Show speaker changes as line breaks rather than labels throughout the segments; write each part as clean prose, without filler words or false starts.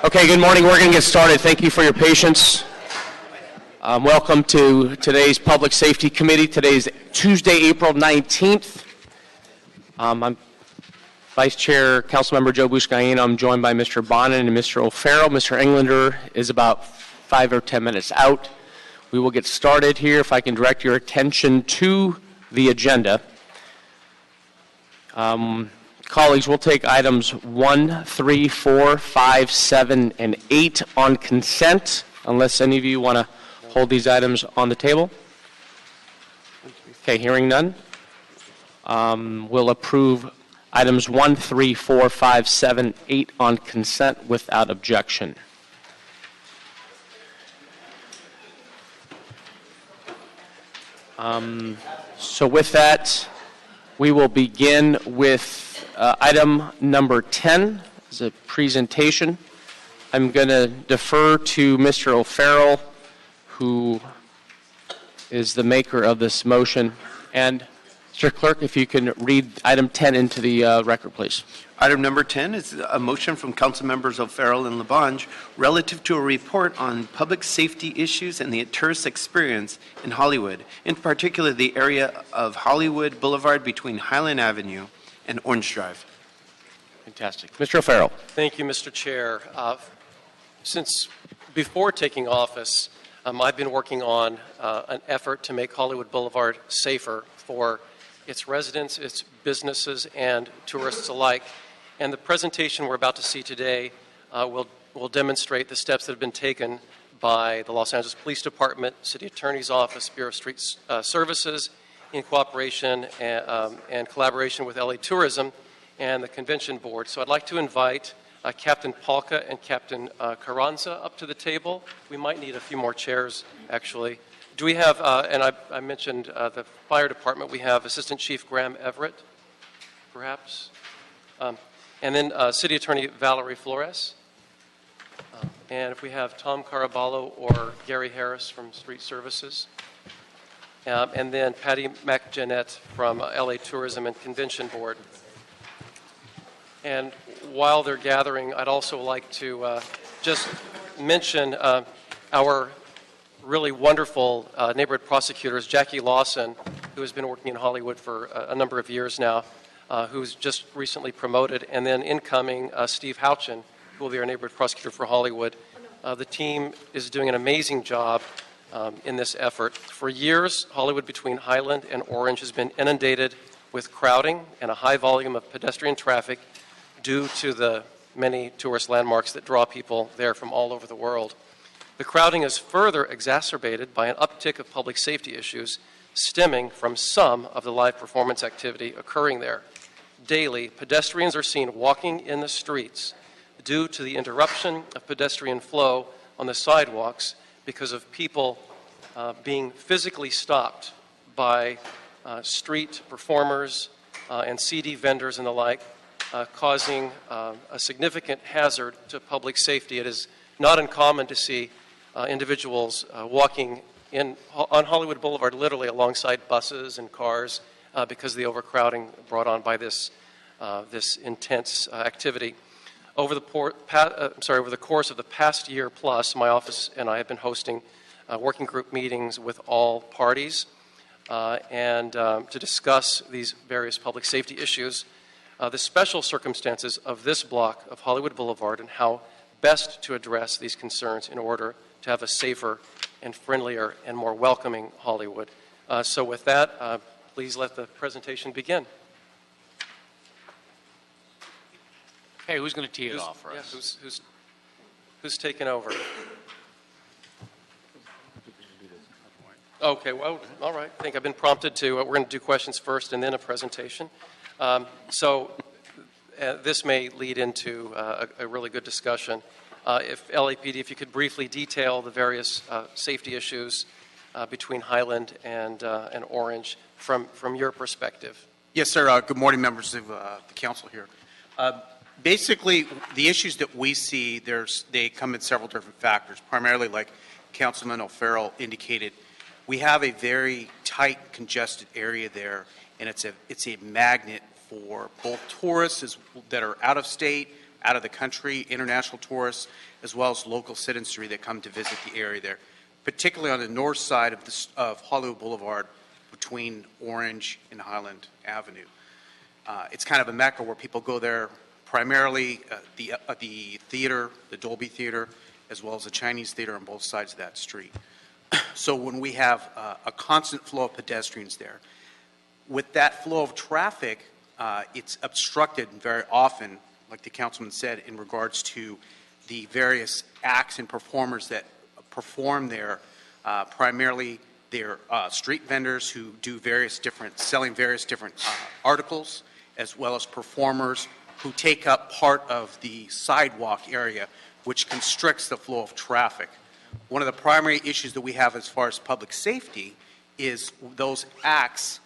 Okay, good morning. We're going to get started. Thank you for your patience. Welcome to today's Public Safety Committee. Today's Tuesday, April 19th. I'm Vice Chair, Councilmember Joe Buscaino. I'm joined by Mr. Bonin and Mr. O'Farrell. Mr. Englander is about 5 or 10 minutes out. We will get started here. If I can direct your attention to the agenda. Colleagues, we'll take items 1, 3, 4, 5, 7, and 8 on consent, unless any of you want to hold these items on the table. Okay, hearing none. We'll approve items 1, 3, 4, 5, 7, 8 on consent without objection. So with that, we will begin with item number 10 is a presentation. I'm going to defer to Mr. O'Farrell, who is the maker of this motion. And Mr. Clerk, if you can read item 10 into the record, please.
Item number 10 is a motion from Council Members O'Farrell and Labange relative to a report on public safety issues and the tourist experience in Hollywood, in particular the area of Hollywood Boulevard between Highland Avenue and Orange Drive.
Fantastic. Mr. O'Farrell.
Thank you, Mr. Chair. Since before taking office, I've been working on an effort to make Hollywood Boulevard safer for its residents, its businesses, and tourists alike. And the presentation we're about to see today will demonstrate the steps that have been taken by the Los Angeles Police Department, City Attorney's Office, Bureau of Street Services, in cooperation and collaboration with LA Tourism and the Convention Board. So I'd like to invite Captain Polka and Captain Carranza up to the table. We might need a few more chairs, actually. Do we have, and I mentioned the fire department, we have Assistant Chief Graham Everett, perhaps, and then City Attorney Valerie Flores, and if we have Tom Caraballo or Gary Harris from Street Services, and then Patty McJanette from LA Tourism and Convention Board. And while they're gathering, I'd also like to just mention our really wonderful neighborhood prosecutors, Jackie Lawson, who has been working in Hollywood for a number of years now, who's just recently promoted, and then incoming Steve Houchin, who will be our neighborhood prosecutor for Hollywood. The team is doing an amazing job in this effort. For years, Hollywood between Highland and Orange has been inundated with crowding and a high volume of pedestrian traffic due to the many tourist landmarks that draw people there from all over the world. The crowding is further exacerbated by an uptick of public safety issues stemming from some of the live performance activity occurring there. Daily, pedestrians are seen walking in the streets due to the interruption of pedestrian flow on the sidewalks because of people being physically stopped by street performers and CD vendors and the like, causing a significant hazard to public safety. It is not uncommon to see individuals walking on Hollywood Boulevard literally alongside buses and cars because of the overcrowding brought on by this intense activity. Over the course of the past year plus, my office and I have been hosting working group meetings with all parties and to discuss these various public safety issues, the special circumstances of this block of Hollywood Boulevard and how best to address these concerns in order to have a safer and friendlier and more welcoming Hollywood. So with that, please let the presentation begin.
Okay, who's going to tee it off for us?
Who's taking over? Okay, well, all right. I think I've been prompted to, we're going to do questions first and then a presentation. This may lead into a really good discussion. If LAPD, if you could briefly detail the various safety issues between Highland and Orange from your perspective.
Yes, sir. Good morning, members of the council here. Basically, the issues that we see, they come in several different factors, primarily like Councilman O'Farrell indicated. We have a very tight, congested area there, and it's a magnet for both tourists that are out of state, out of the country, international tourists, as well as local citizenry that come to visit the area there, particularly on the north side of Hollywood Boulevard between Orange and Highland Avenue. It's kind of a mecca where people go there, primarily the theater, the Dolby Theater, as well as the Chinese theater on both sides of that street. So when we have a constant flow of pedestrians there, with that flow of traffic, it's obstructed very often, like the councilman said, in regards to the various acts and performers that perform there, primarily they're street vendors who do selling various different articles, as well as performers who take up part of the sidewalk area, which constricts the flow of traffic. One of the primary issues that we have as far as public safety is those acts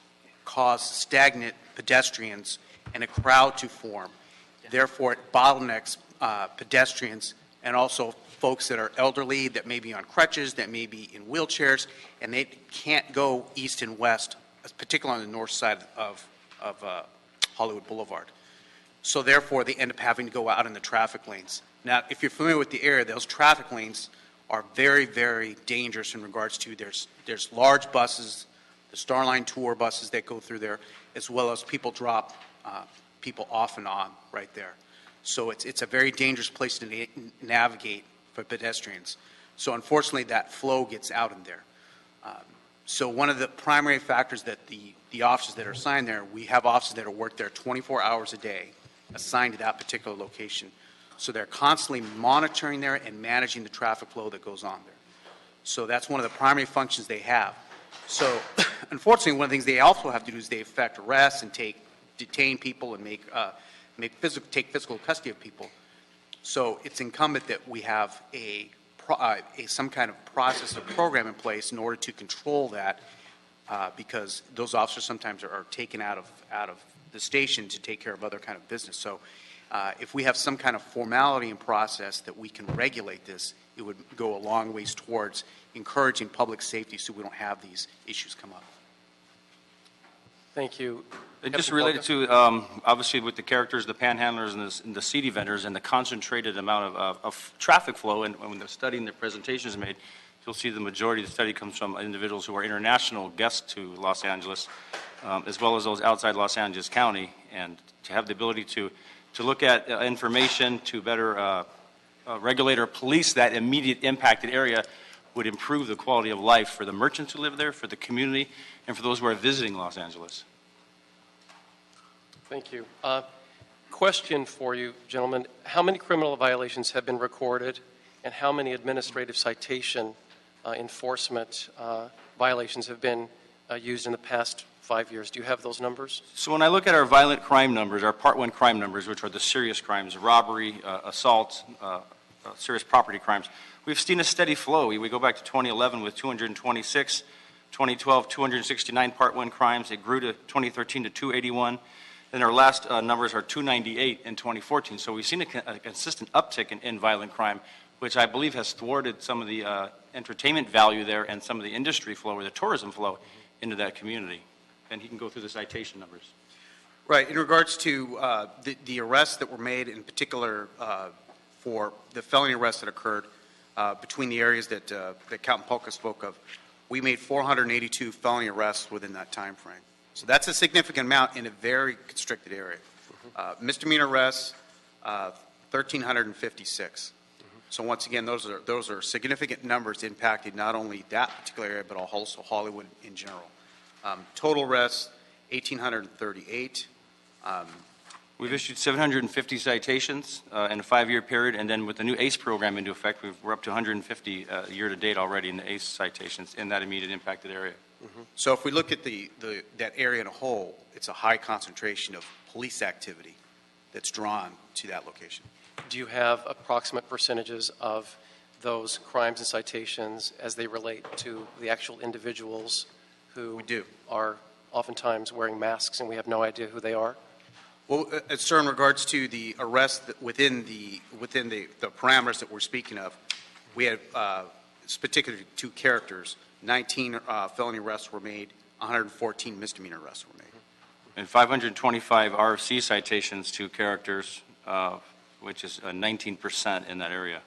cause stagnant pedestrians and a crowd to form. Therefore, it bottlenecks pedestrians and also folks that are elderly, that may be on crutches, that may be in wheelchairs, and they can't go east and west, particularly on the north side of Hollywood Boulevard. So therefore, they end up having to go out in the traffic lanes. Now, if you're familiar with the area, those traffic lanes are very, very dangerous in regards to there's large buses, the Starline tour buses that go through there, as well as people drop people off and on right there. So it's a very dangerous place to navigate for pedestrians. So unfortunately, that flow gets out in there. So one of the primary factors that the officers that are assigned there, we have officers that are worked there 24 hours a day, assigned to that particular location. So they're constantly monitoring there and managing the traffic flow that goes on there. So that's one of the primary functions they have. So unfortunately, one of the things they also have to do is they effect arrests and detain people and take physical custody of people. So it's incumbent that we have some kind of process or program in place in order to control that, because those officers sometimes are taken out of the station to take care of other kind of business. So if we have some kind of formality and process that we can regulate this, it would go a long ways towards encouraging public safety so we don't have these issues come up.
Thank you.
And just related to, obviously, with the characters, the panhandlers, and the seedy vendors, and the concentrated amount of traffic flow, and when the study and the presentation is made, you'll see the majority of the study comes from individuals who are international guests to Los Angeles, as well as those outside Los Angeles County, and to have the ability to look at information to better regulate or police that immediate impacted area would improve the quality of life for the merchants who live there, for the community, and for those who are visiting Los Angeles.
Thank you. Question for you, gentlemen. How many criminal violations have been recorded, and how many administrative citation enforcement violations have been used in the past 5 years? Do you have those numbers?
So when I look at our violent crime numbers, our Part 1 crime numbers, which are the serious crimes, robbery, assault, serious property crimes, we've seen a steady flow. We go back to 2011 with 226, 2012, 269 Part 1 crimes. It grew to 2013 to 281. And our last numbers are 298 in 2014. So we've seen a consistent uptick in violent crime, which I believe has thwarted some of the entertainment value there and some of the industry flow or the tourism flow into that community. And he can go through the citation numbers.
Right. In regards to the arrests that were made, in particular for the felony arrests that occurred between the areas that Captain Polka spoke of, we made 482 felony arrests within that time frame. So that's a significant amount in a very constricted area. Misdemeanor arrests, 1,356. So once again, those are significant numbers impacting not only that particular area, but also Hollywood in general. Total arrests, 1,838.
We've issued 750 citations in a 5-year period, and then with the new ACE program into effect, we're up to 150 year-to-date already in the ACE citations in that immediate impacted area.
So if we look at that area in a whole, it's a high concentration of police activity that's drawn to that location.
Do you have approximate percentages of those crimes and citations as they relate to the actual individuals who are oftentimes wearing masks and we have no idea who they are?
Well, sir, in regards to the arrest within the parameters that we're speaking of, we had particularly 2 characters. 19 felony arrests were made, 114 misdemeanor arrests were made.
And 525 RFC citations to characters, which is 19% in that area.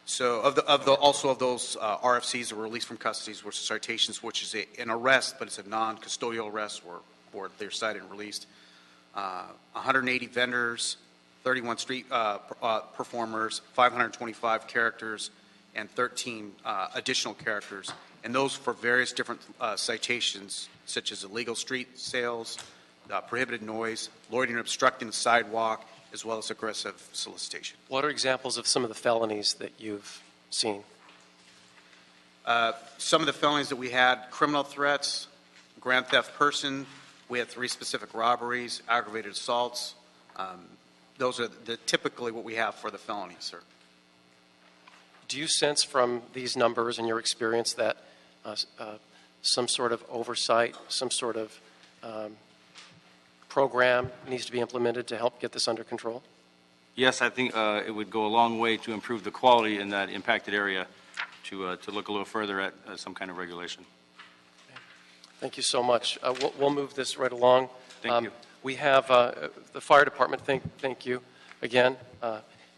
So of those RFCs that were released from custody were citations, which is an arrest, but it's a non-custodial arrest where they're cited and released. 180 vendors, 31 street performers, 525 characters, and 13 additional characters. And those for various different citations, such as illegal street sales, prohibited noise, loitering and obstructing the sidewalk, as well as aggressive solicitation.
What are examples of some of the felonies that you've seen?
Some of the felonies that we had: criminal threats, grand theft person. We had 3 specific robberies, aggravated assaults. Those are typically what we have for the felonies, sir.
Do you sense from these numbers and your experience that some sort of oversight, some sort of program needs to be implemented to help get this under control?
Yes, I think it would go a long way to improve the quality in that impacted area to look a little further at some kind of regulation.
Thank you so much. We'll move this right along.
Thank you.
We have the fire department. Thank you again,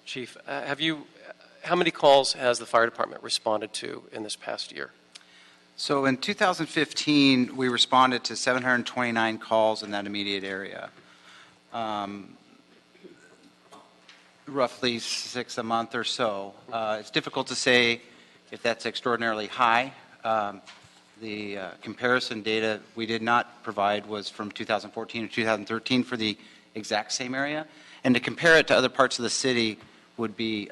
Chief. How many calls has the fire department responded to in this past year?
So in 2015, we responded to 729 calls in that immediate area. Roughly 6 a month or so. It's difficult to say if that's extraordinarily high. The comparison data we did not provide was from 2014 to 2013 for the exact same area. And to compare it to other parts of the city wouldn't be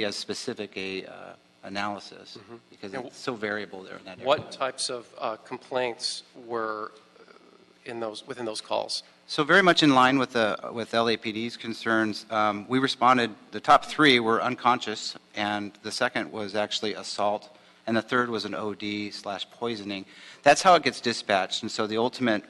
as specific a analysis because it's so variable there in that area.
What types of complaints were within those calls?
So very much in line with LAPD's concerns. We responded. The top 3 were unconscious, and the second was actually assault, and the third was an OD/poisoning. That's how it gets dispatched, and so the ultimate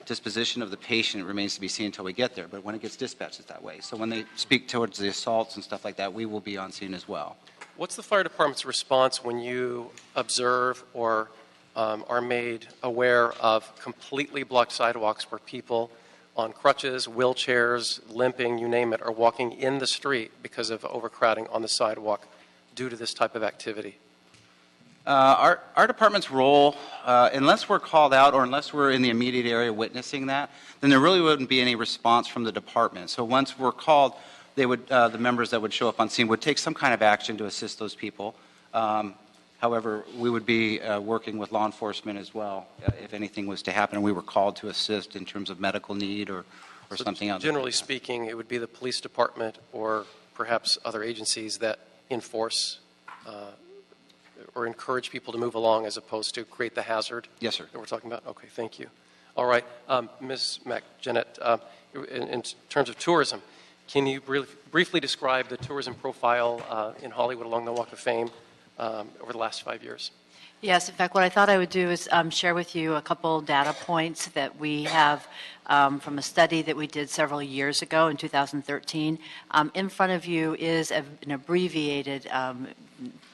disposition of the patient remains to be seen until we get there. But when it gets dispatched, it's that way. So when they speak towards the assaults and stuff like that, we will be on scene as well.
What's the fire department's response when you observe or are made aware of completely blocked sidewalks where people on crutches, wheelchairs, limping, you name it, are walking in the street because of overcrowding on the sidewalk due to this type of activity?
Our department's role, unless we're called out or unless we're in the immediate area witnessing that, then there really wouldn't be any response from the department. So once we're called, the members that would show up on scene would take some kind of action to assist those people. However, we would be working with law enforcement as well if anything was to happen and we were called to assist in terms of medical need or something else.
Generally speaking, it would be the police department or perhaps other agencies that enforce or encourage people to move along as opposed to create the hazard?
Yes, sir.
That we're talking about? Okay, thank you. All right, Ms. McJennett, in terms of tourism, can you briefly describe the tourism profile in Hollywood along the Walk of Fame over the last 5 years?
Yes, in fact, what I thought I would do is share with you a couple data points that we have from a study that we did several years ago in 2013. In front of you is an abbreviated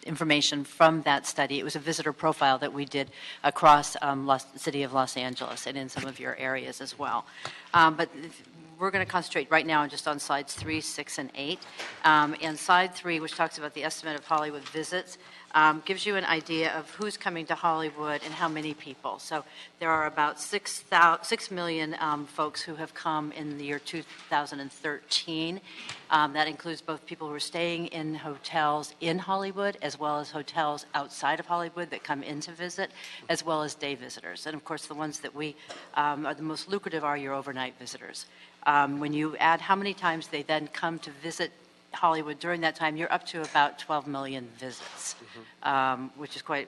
information from that study. It was a visitor profile that we did across the city of Los Angeles and in some of your areas as well. But we're going to concentrate right now just on slides 3, 6, and 8. And slide 3, which talks about the estimate of Hollywood visits, gives you an idea of who's coming to Hollywood and how many people. So there are about 6 million folks who have come in the year 2013. That includes both people who are staying in hotels in Hollywood as well as hotels outside of Hollywood that come in to visit, as well as day visitors. And of course, the ones that we are the most lucrative are your overnight visitors. When you add how many times they then come to visit Hollywood during that time, you're up to about 12 million visits, which is quite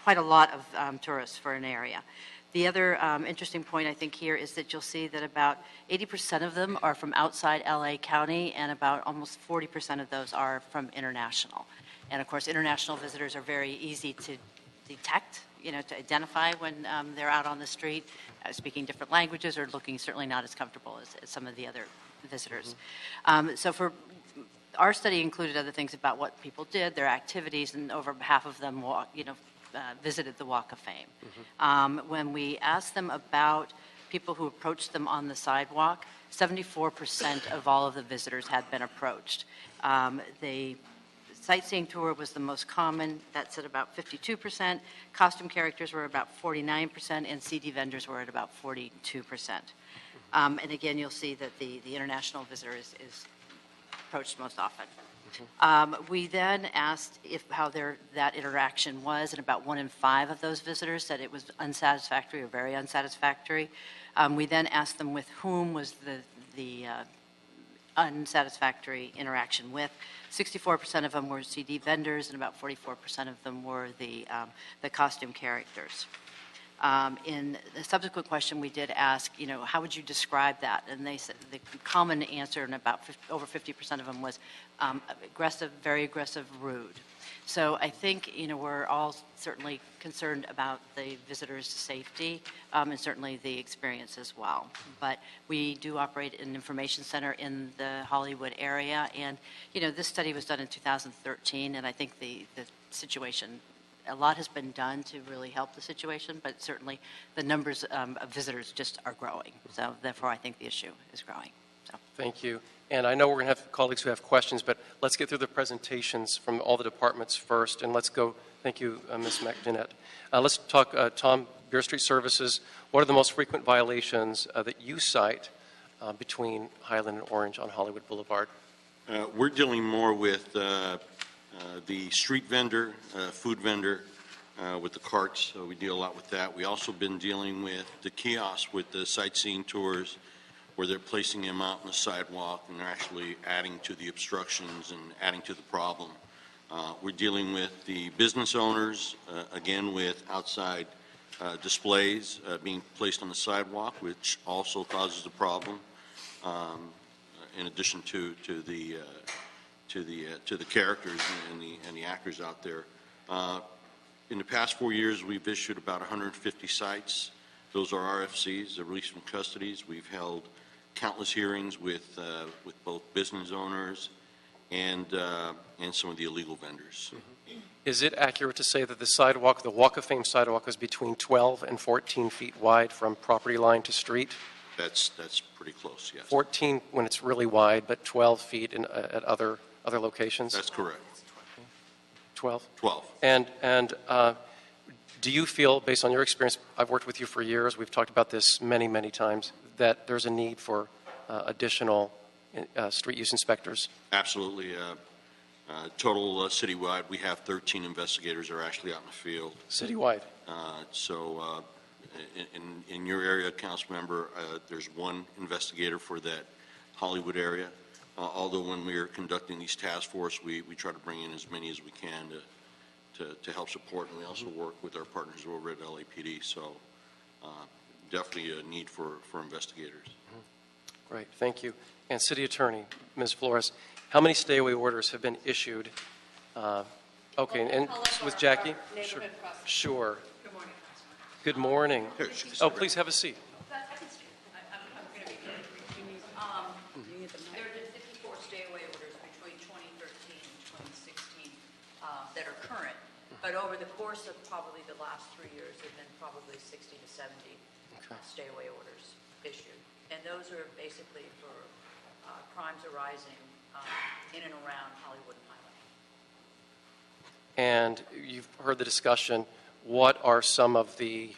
a lot of tourists for an area. The other interesting point I think here is that you'll see that about 80% of them are from outside LA County, and about almost 40% of those are from international. And of course, international visitors are very easy to detect, to identify when they're out on the street, speaking different languages or looking certainly not as comfortable as some of the other visitors. So for our study included other things about what people did, their activities, and over half of them visited the Walk of Fame. When we asked them about people who approached them on the sidewalk, 74% of all of the visitors had been approached. The sightseeing tour was the most common. That's at about 52%. Costume characters were about 49%, and CD vendors were at about 42%. And again, you'll see that the international visitor is approached most often. We then asked how that interaction was, and about 1 in 5 of those visitors said it was unsatisfactory or very unsatisfactory. We then asked them with whom was the unsatisfactory interaction with. 64% of them were CD vendors, and about 44% of them were the costume characters. In the subsequent question, we did ask, how would you describe that? And they said the common answer, and about over 50% of them, was aggressive, very aggressive, rude. So I think, we're all certainly concerned about the visitors' safety and certainly the experience as well. But we do operate an information center in the Hollywood area, and, this study was done in 2013, and I think the situation, a lot has been done to really help the situation, but certainly the numbers of visitors just are growing. So therefore, I think the issue is growing. So.
Thank you. And I know we're going to have colleagues who have questions, but let's get through the presentations from all the departments first, and let's go. Thank you, Ms. McDinnett. Let's talk, Tom, Beer Street Services. What are the most frequent violations that you cite between Highland and Orange on Hollywood Boulevard?
We're dealing more with the street vendor, food vendor, with the carts. So we deal a lot with that. We also been dealing with the kiosks with the sightseeing tours, where they're placing them out on the sidewalk and they're actually adding to the obstructions and adding to the problem. We're dealing with the business owners, again with outside displays being placed on the sidewalk, which also causes a problem, in addition to the characters and the actors out there. In the past 4 years, we've issued about 150 cites. Those are RFCs, the release from custodies. We've held countless hearings with both business owners and some of the illegal vendors.
Mm-hmm. Is it accurate to say that the sidewalk, the Walk of Fame sidewalk, is between 12 and 14 feet wide from property line to street?
That's pretty close, yes.
14 when it's really wide, but 12 feet at other locations?
That's correct.
12?
12.
And do you feel, based on your experience, I've worked with you for years, we've talked about this many, many times, that there's a need for additional street use inspectors?
Absolutely. Total citywide, we have 13 investigators that are actually out in the field.
Citywide?
So in your area, council member, there's one investigator for that Hollywood area. Although when we are conducting these task force, we try to bring in as many as we can to help support, and we also work with our partners over at LAPD. So definitely a need for investigators.
Great, thank you. And City Attorney, Ms. Flores, how many stay-away orders have been issued? Okay, and with Jackie? Sure. Sure. Good morning. Good morning. Oh, please have a seat.
There have been 54 stay-away orders between 2013 and 2016 that are current, but over the course of probably the last 3 years, there have been probably 60 to 70 stay-away orders issued. And those are basically for crimes arising in and around Hollywood and Highland.
And you've heard the discussion. What are some of the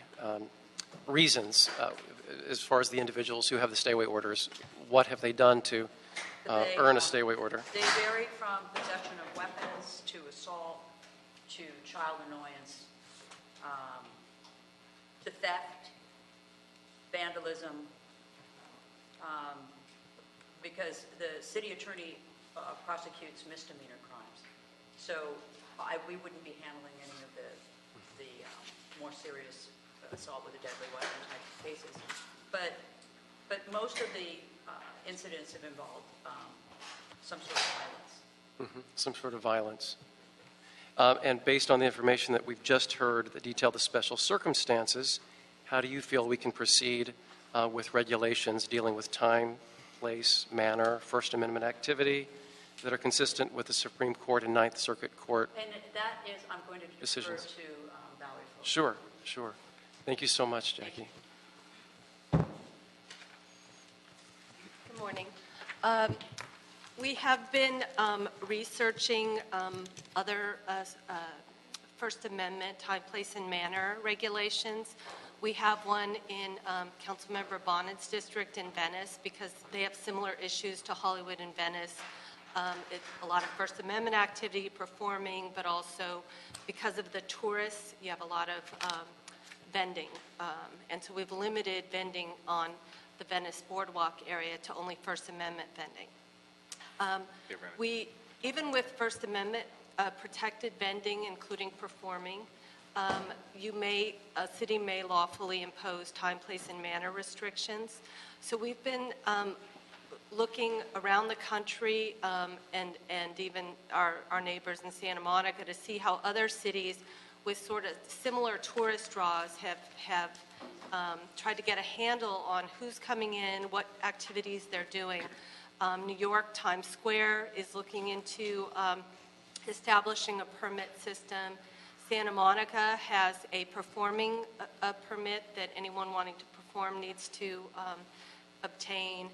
reasons, as far as the individuals who have the stay-away orders, what have they done to earn a stay-away order?
They vary from possession of weapons to assault to child annoyance to theft, vandalism, because the city attorney prosecutes misdemeanor crimes. So we wouldn't be handling any of the more serious assault with a deadly weapon type of cases. But most of the incidents have involved some sort of violence.
Mm-hmm. Some sort of violence. And based on the information that we've just heard that detail the special circumstances, how do you feel we can proceed with regulations dealing with time, place, manner, First Amendment activity that are consistent with the Supreme Court and Ninth Circuit Court?
And that is, I'm going to defer
decisions.
to Valerie.
Sure, sure. Thank you so much, Jackie.
Good morning. We have been researching other First Amendment time, place, and manner regulations. We have one in Councilmember Bonnet's district in Venice because they have similar issues to Hollywood and Venice. It's a lot of First Amendment activity performing, but also because of the tourists, you have a lot of vending. And so we've limited vending on the Venice Boardwalk area to only First Amendment vending. Even with First Amendment protected vending, including performing, a city may lawfully impose time, place, and manner restrictions. So we've been looking around the country and even our neighbors in Santa Monica to see how other cities with sort of similar tourist draws have tried to get a handle on who's coming in, what activities they're doing. New York, Times Square is looking into establishing a permit system. Santa Monica has a performing permit that anyone wanting to perform needs to obtain.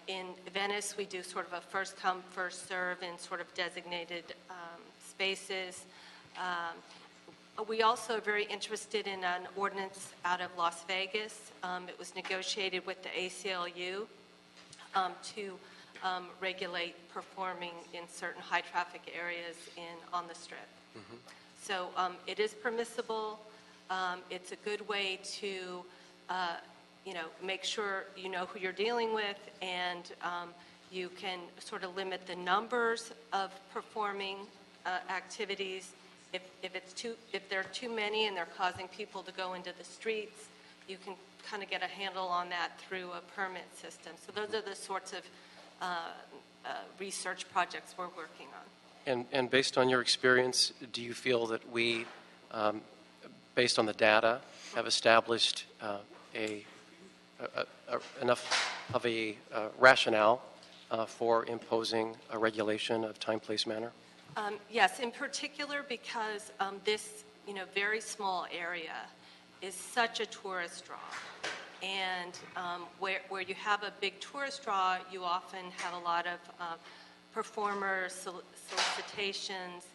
In Venice, we do sort of a first come, first serve in sort of designated spaces. We also are very interested in an ordinance out of Las Vegas. It was negotiated with the ACLU to regulate performing in certain high-traffic areas on the Strip. Mm-hmm. So it is permissible. It's a good way to, make sure you know who you're dealing with, and you can sort of limit the numbers of performing activities. If there are too many and they're causing people to go into the streets, you can kind of get a handle on that through a permit system. So those are the sorts of research projects we're working on.
And based on your experience, do you feel that we, based on the data, have established enough of a rationale for imposing a regulation of time, place, manner?
Yes, in particular because this, very small area is such a tourist draw. And where you have a big tourist draw, you often have a lot of performers, solicitations,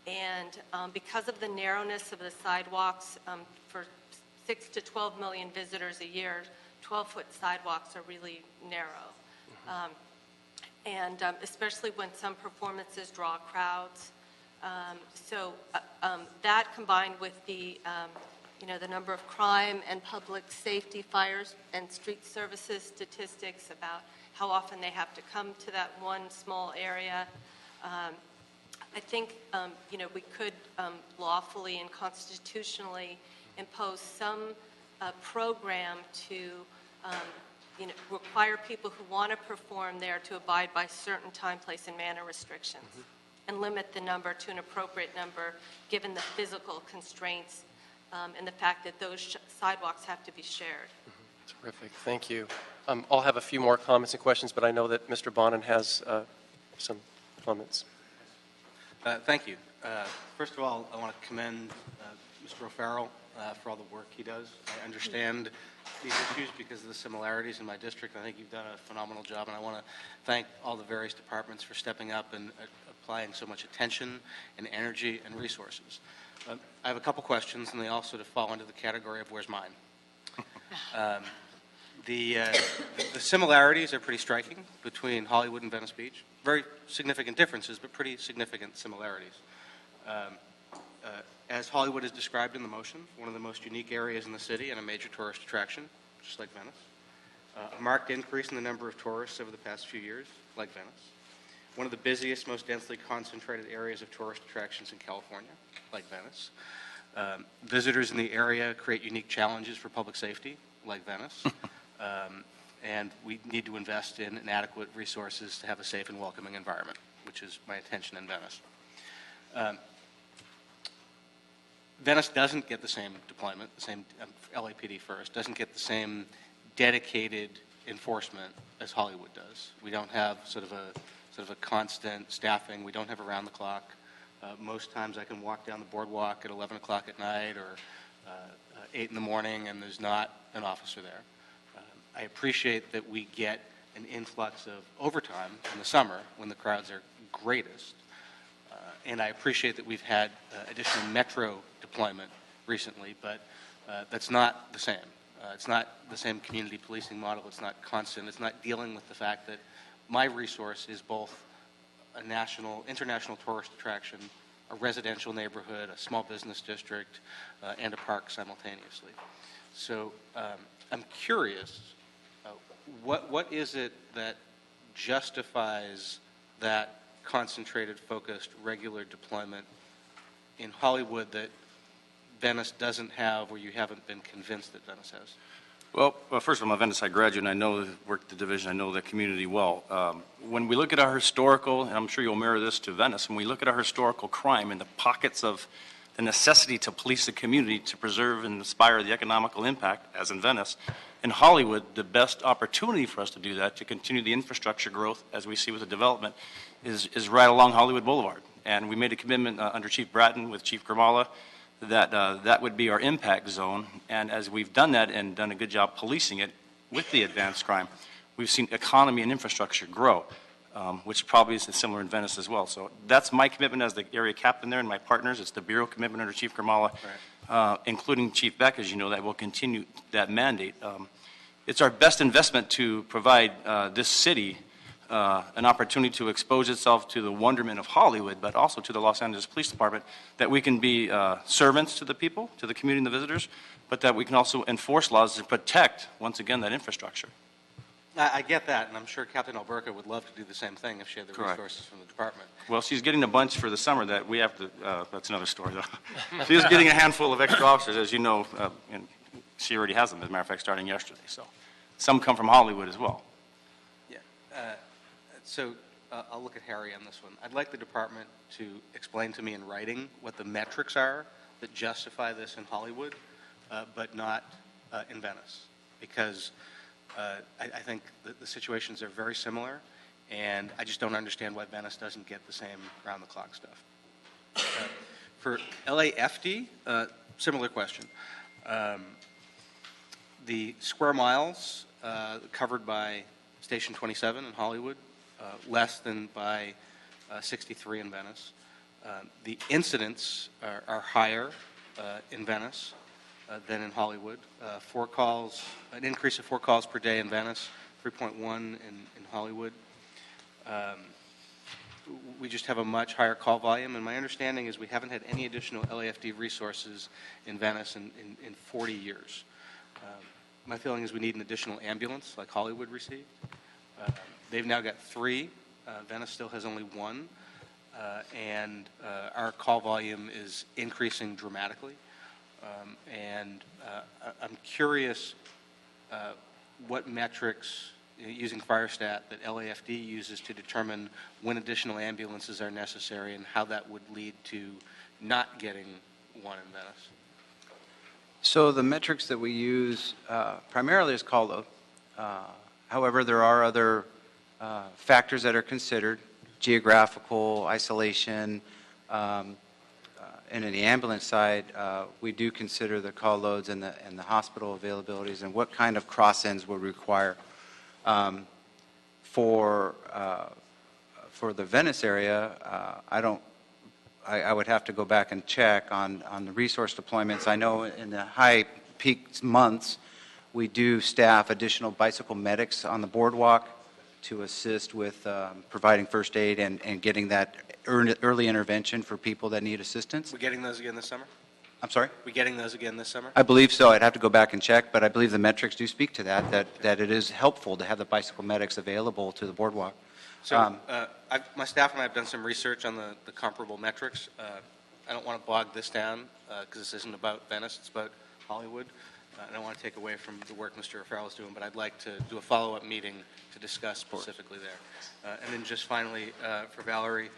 and because of the narrowness of the sidewalks, for 6 to 12 million visitors a year, 12-foot sidewalks are really narrow. Mm-hmm. And especially when some performances draw crowds. So that combined with the number of crime and public safety, fires and street services statistics about how often they have to come to that one small area. I think, we could lawfully and constitutionally impose some program to require people who want to perform there to abide by certain time, place, and manner restrictions, mm-hmm. and limit the number to an appropriate number given the physical constraints and the fact that those sidewalks have to be shared.
Mm-hmm. Terrific. Thank you. I'll have a few more comments and questions, but I know that Mr. Bonin has some comments.
Thank you. First of all, I want to commend Mr. O'Farrell for all the work he does. I understand these issues because of the similarities in my district. I think you've done a phenomenal job, and I want to thank all the various departments for stepping up and applying so much attention and energy and resources. I have a couple questions, and they all sort of fall into the category of where's mine. The similarities are pretty striking between Hollywood and Venice Beach. Very significant differences, but pretty significant similarities. As Hollywood is described in the motion, one of the most unique areas in the city and a major tourist attraction, just like Venice. A marked increase in the number of tourists over the past few years, like Venice. One of the busiest, most densely concentrated areas of tourist attractions in California, like Venice. Visitors in the area create unique challenges for public safety, like Venice. And we need to invest in adequate resources to have a safe and welcoming environment, which is my intention in Venice. Venice doesn't get the same deployment, the same LAPD first, doesn't get the same dedicated enforcement as Hollywood does. We don't have sort of a constant staffing. We don't have around the clock. Most times I can walk down the boardwalk at 11 o'clock at night or 8 in the morning and there's not an officer there. I appreciate that we get an influx of overtime in the summer when the crowds are greatest. And I appreciate that we've had additional metro deployment recently, but that's not the same. It's not the same community policing model. It's not constant. It's not dealing with the fact that my resource is both a international tourist attraction, a residential neighborhood, a small business district, and a park simultaneously. So I'm curious, what is it that justifies that concentrated, focused, regular deployment in Hollywood that Venice doesn't have, or you haven't been convinced that Venice has?
Well, first of all, I'm a Venice Side graduate, and I know, worked the division, I know the community well. When we look at our historical, and I'm sure you'll mirror this to Venice, when we look at our historical crime and the pockets of the necessity to police the community to preserve and inspire the economical impact, as in Venice, in Hollywood, the best opportunity for us to do that, to continue the infrastructure growth, as we see with the development, is right along Hollywood Boulevard. And we made a commitment under Chief Bratton with Chief Grimala that that would be our impact zone. And as we've done that and done a good job policing it with the advanced crime, we've seen economy and infrastructure grow, which probably is similar in Venice as well. So that's my commitment as the area captain there and my partners. It's the Bureau commitment under Chief Grimala, including Chief Beck, as you know, that will continue that mandate. It's our best investment to provide this city an opportunity to expose itself to the wonderment of Hollywood, but also to the Los Angeles Police Department, that we can be servants to the people, to the community and the visitors, but that we can also enforce laws to protect, once again, that infrastructure.
I get that, and I'm sure Captain Alberca would love to do the same thing if she had the
Correct.
resources from the department.
Well, she's getting a bunch for the summer that we have to, that's another story, though. She's getting a handful of extra officers, as you know, and she already has them, as a matter of fact, starting yesterday. So some come from Hollywood as well.
Yeah. So I'll look at Harry on this one. I'd like the department to explain to me in writing what the metrics are that justify this in Hollywood, but not in Venice, because I think the situations are very similar, and I just don't understand why Venice doesn't get the same round-the-clock stuff. For LAFD, similar question. The square miles covered by Station 27 in Hollywood, less than by 63 in Venice. The incidents are higher in Venice than in Hollywood. An increase of 4 calls per day in Venice, 3.1 in Hollywood. We just have a much higher call volume, and my understanding is we haven't had any additional LAFD resources in Venice in 40 years. My feeling is we need an additional ambulance like Hollywood received. They've now got 3. Venice still has only 1. And our call volume is increasing dramatically. I'm curious what metrics, using FireStat, that LAFD uses to determine when additional ambulances are necessary and how that would lead to not getting 1 in Venice.
So the metrics that we use primarily is call load. However, there are other factors that are considered: geographical, isolation, and in the ambulance side, we do consider the call loads and the hospital availabilities and what kind of cross-ends would require. For the Venice area, I would have to go back and check on the resource deployments. I know in the high peak months, we do staff additional bicycle medics on the boardwalk to assist with providing first aid and getting that early intervention for people that need assistance.
We getting those again this summer?
I'm sorry?
We getting those again this summer?
I believe so. I'd have to go back and check, but I believe the metrics do speak to that it is helpful to have the bicycle medics available to the boardwalk.
So my staff and I have done some research on the comparable metrics. I don't want to bog this down because this isn't about Venice, it's about Hollywood. I don't want to take away from the work Mr. Farrell is doing, but I'd like to do a follow-up meeting to discuss specifically there. And then just finally, for Valerie,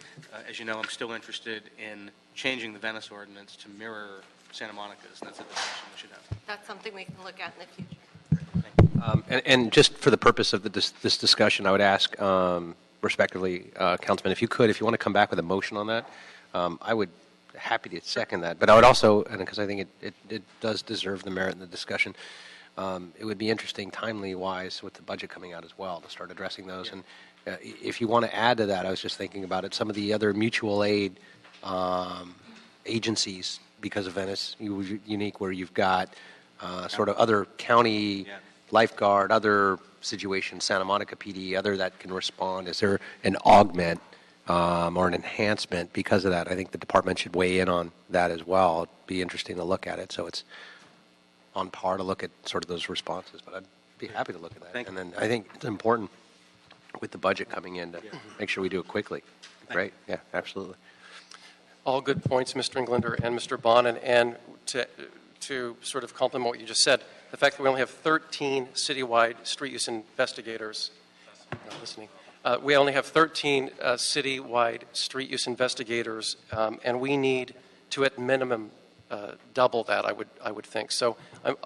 as you know, I'm still interested in changing the Venice ordinance to mirror Santa Monica's, and that's a discussion we should have.
That's something we can look at in the future.
And just for the purpose of this discussion, I would ask, respectively, Councilman, if you want to come back with a motion on that, I would happy to second that. But I would also, and because I think it does deserve the merit in the discussion,
it would be interesting, timely-wise, with the budget coming out as well, to start addressing those. And if you want to add to that, I was just thinking about it, some of the other mutual aid agencies, because of Venice, unique, where you've got sort of other county lifeguard, other situations, Santa Monica PD, other that can respond. Is there an augment or an enhancement because of that? I think the department should weigh in on that as well. It'd be interesting to look at it. So it's on par to look at sort of those responses, but I'd be happy to look at that. And then I think it's important with the budget coming in to make sure we do it quickly. Right? Yeah, absolutely.
All good points, Mr. Englander and Mr. Bonin. And to sort of complement what you just said, the fact that we only have 13 citywide street use investigators, not listening, we only have 13 citywide street use investigators, and we need to, at minimum, double that, I would think. So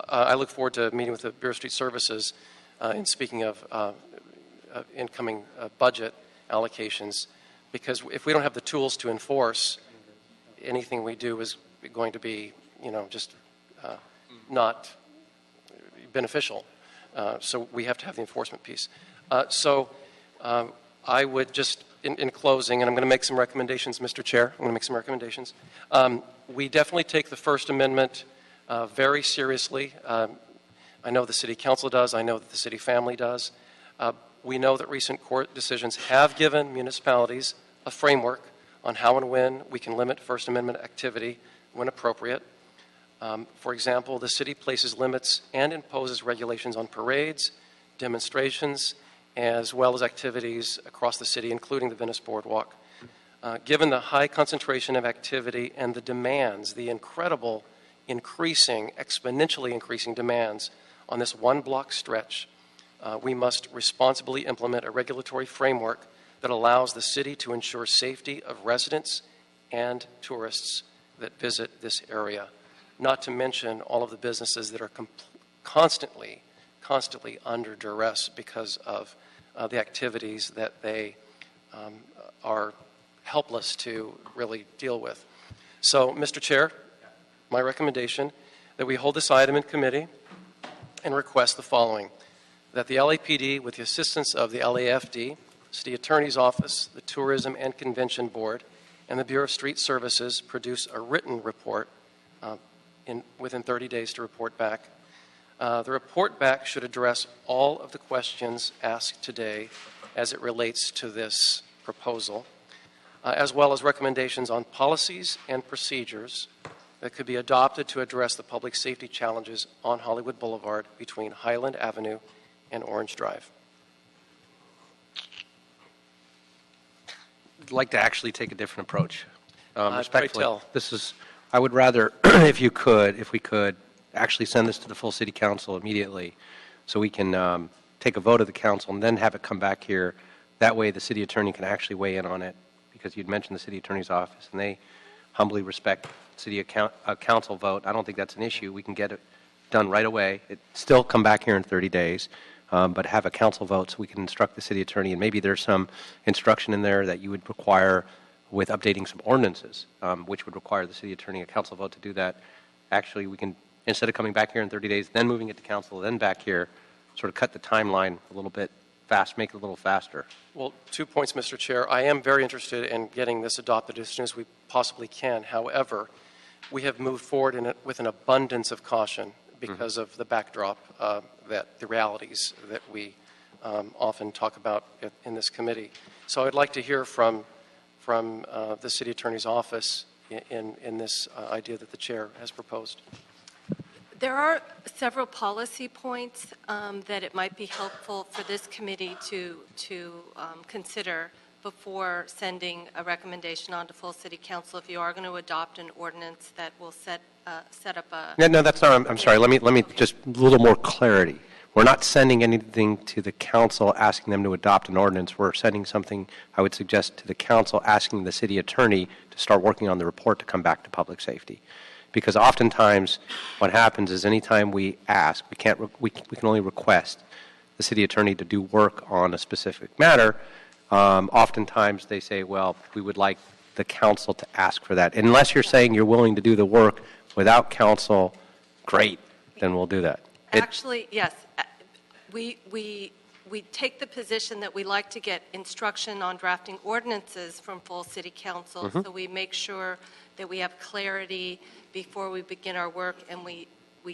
I look forward to meeting with the Bureau of Street Services and speaking of incoming budget allocations, because if we don't have the tools to enforce, anything we do is going to be, just not beneficial. So we have to have the enforcement piece. I would just, in closing, and I'm going to make some recommendations, Mr. Chair. I'm going to make some recommendations. We definitely take the First Amendment very seriously. I know the City Council does. I know that the City family does. We know that recent court decisions have given municipalities a framework on how and when we can limit First Amendment activity when appropriate. For example, the city places limits and imposes regulations on parades, demonstrations, as well as activities across the city, including the Venice Boardwalk. Given the high concentration of activity and the demands, the incredible exponentially increasing demands on this one-block stretch, we must responsibly implement a regulatory framework that allows the city to ensure safety of residents and tourists that visit this area, not to mention all of the businesses that are constantly under duress because of the activities that they are helpless to really deal with. So, Mr. Chair, my recommendation that we hold this item in committee and request the following: that the LAPD, with the assistance of the LAFD, City Attorney's Office, the Tourism and Convention Board, and the Bureau of Street Services, produce a written report within 30 days to report back. The report back should address all of the questions asked today as it relates to this proposal, as well as recommendations on policies and procedures that could be adopted to address the public safety challenges on Hollywood Boulevard between Highland Avenue and Orange Drive.
I'd like to actually take a different approach.
Respectfully, tell.
I would rather, if we could, actually send this to the full City Council immediately so we can take a vote of the council and then have it come back here. That way the city attorney can actually weigh in on it, because you'd mentioned the city attorney's office, and they humbly respect city council vote. I don't think that's an issue. We can get it done right away. It still come back here in 30 days, but have a council vote so we can instruct the city attorney, and maybe there's some instruction in there that you would require with updating some ordinances, which would require the city attorney a council vote to do that. Actually, we can, instead of coming back here in 30 days, then moving it to council, then back here, sort of cut the timeline a little bit fast, make it a little faster.
Well, 2 points, Mr. Chair. I am very interested in getting this adopted as soon as we possibly can. However, we have moved forward with an abundance of caution because of the backdrop, that the realities that we often talk about in this committee. So I'd like to hear from the city attorney's office in this idea that the chair has proposed.
There are several policy points that it might be helpful for this committee to consider before sending a recommendation on to full city council. If you are going to adopt an ordinance that will set up a...
No, that's not, I'm sorry, let me just a little more clarity. We're not sending anything to the council asking them to adopt an ordinance. We're sending something, I would suggest, to the council asking the city attorney to start working on the report to come back to public safety. Because oftentimes what happens is anytime we ask, we can only request the city attorney to do work on a specific matter. Oftentimes they say, well, we would like the council to ask for that. Unless you're saying you're willing to do the work without council, great, then we'll do that.
Actually, yes. We take the position that we like to get instruction on drafting ordinances from full city council, so we make sure that we have clarity before we begin our work, and we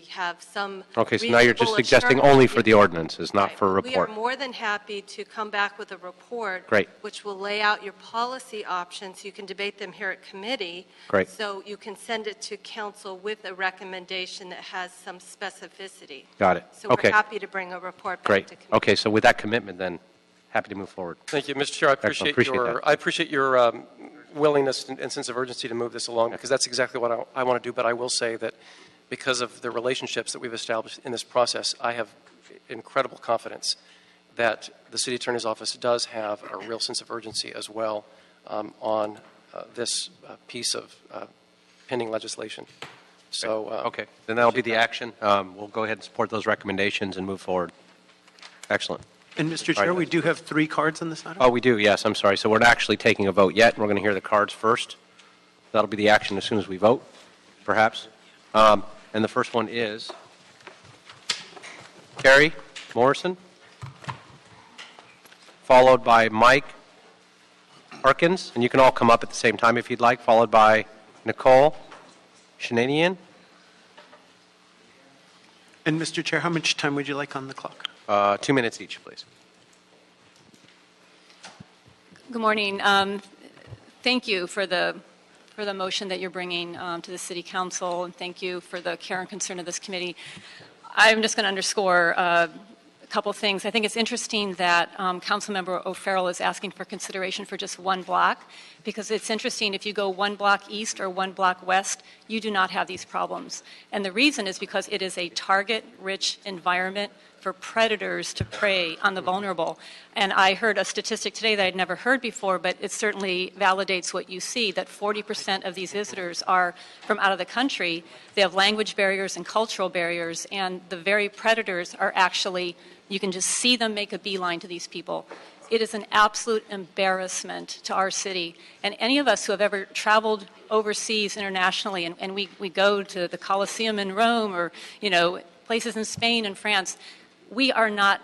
have some
Okay, so now you're just
reasonable
suggesting
assurance.
only for the ordinances, not
Right.
for a
We
report.
are more than happy to come back with a report.
Great.
Which will lay out your policy options. You can debate them here at committee.
Great.
So you can send it to council with a recommendation that has some specificity.
Got it.
So
Okay.
we're happy to bring a report back
Great.
to committee.
Okay, so with that commitment, then, happy to move forward.
Thank you, Mr. Chair. I appreciate your willingness and sense of urgency to move this along, because that's exactly what I want to do. But I will say that because of the relationships that we've established in this process, I have incredible confidence that the City Attorney's Office does have a real sense of urgency as well on this piece of pending legislation. So,
Okay, then that'll be the action. We'll go ahead and support those recommendations and move forward. Excellent.
And Mr. Chair, we do have 3 cards on this item?
Oh, we do, yes, I'm sorry. So we're not actually taking a vote yet. We're going to hear the cards first. That'll be the action as soon as we vote, perhaps. And the first one is Carrie Morrison, followed by Mike Harkins, and you can all come up at the same time if you'd like, followed by Nicole Shananian.
And Mr. Chair, how much time would you like on the clock?
2 minutes each, please.
Good morning. Thank you for the motion that you're bringing to the City Council, and thank you for the care and concern of this committee. I'm just going to underscore a couple things. I think it's interesting that Councilmember O'Farrell is asking for consideration for just one block, because it's interesting, if you go 1 block east or 1 block west, you do not have these problems. And the reason is because it is a target-rich environment for predators to prey on the vulnerable. And I heard a statistic today that I'd never heard before, but it certainly validates what you see, that 40% of these visitors are from out of the country. They have language barriers and cultural barriers, and the very predators are actually, you can just see them make a beeline to these people. It is an absolute embarrassment to our city. And any of us who have ever traveled overseas internationally, and we go to the Colosseum in Rome or, places in Spain and France, we are not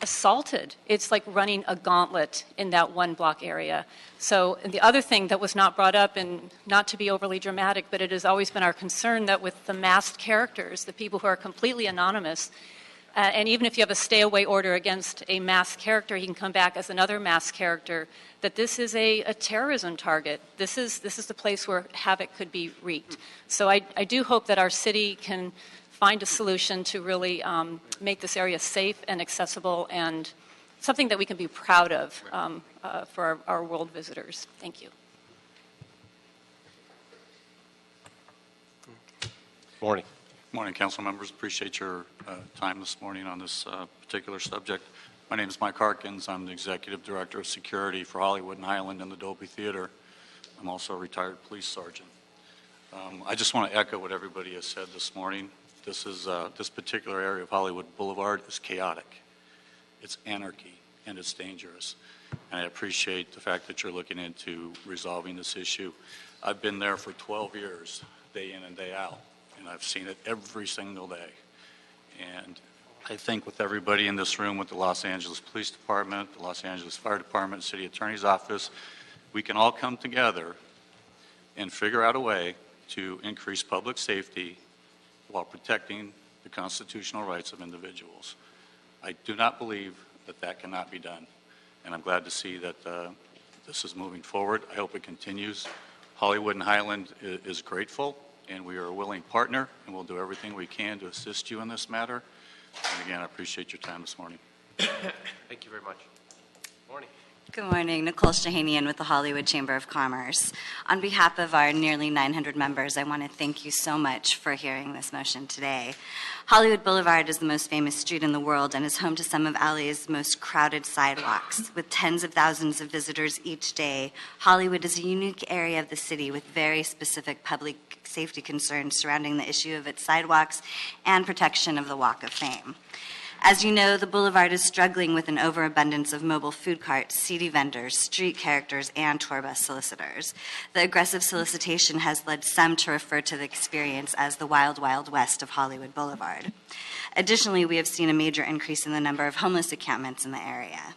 assaulted. It's like running a gauntlet in that 1 block area. So the other thing that was not brought up, and not to be overly dramatic, but it has always been our concern that with the masked characters, the people who are completely anonymous, and even if you have a stay-away order against a masked character, he can come back as another masked character, that this is a terrorism target. This is the place where havoc could be wreaked. So I do hope that our city can find a solution to really make this area safe and accessible and something that we can be proud of for our world visitors. Thank you.
Morning.
Morning, council members. Appreciate your time this morning on this particular subject. My name is Mike Harkins. I'm the Executive Director of Security for Hollywood and Highland and the Dolby Theater. I'm also a retired police sergeant. I just want to echo what everybody has said this morning. This particular area of Hollywood Boulevard is chaotic. It's anarchy, and it's dangerous. And I appreciate the fact that you're looking into resolving this issue. I've been there for 12 years, day in and day out, and I've seen it every single day. And I think with everybody in this room, with the Los Angeles Police Department, the Los Angeles Fire Department, City Attorney's Office, we can all come together and figure out a way to increase public safety while protecting the constitutional rights of individuals. I do not believe that that cannot be done, and I'm glad to see that this is moving forward. I hope it continues. Hollywood and Highland is grateful, and we are a willing partner, and we'll do everything we can to assist you in this matter. And again, I appreciate your time this morning.
Thank you very much. Morning.
Good morning. Nicole Shahanian with the Hollywood Chamber of Commerce. On behalf of our nearly 900 members, I want to thank you so much for hearing this motion today. Hollywood Boulevard is the most famous street in the world and is home to some of LA's most crowded sidewalks. With tens of thousands of visitors each day, Hollywood is a unique area of the city with very specific public safety concerns surrounding the issue of its sidewalks and protection of the Walk of Fame. As you know, the boulevard is struggling with an overabundance of mobile food carts, seedy vendors, street characters, and tour bus solicitors. The aggressive solicitation has led some to refer to the experience as the Wild Wild West of Hollywood Boulevard. Additionally, we have seen a major increase in the number of homeless encampments in the area.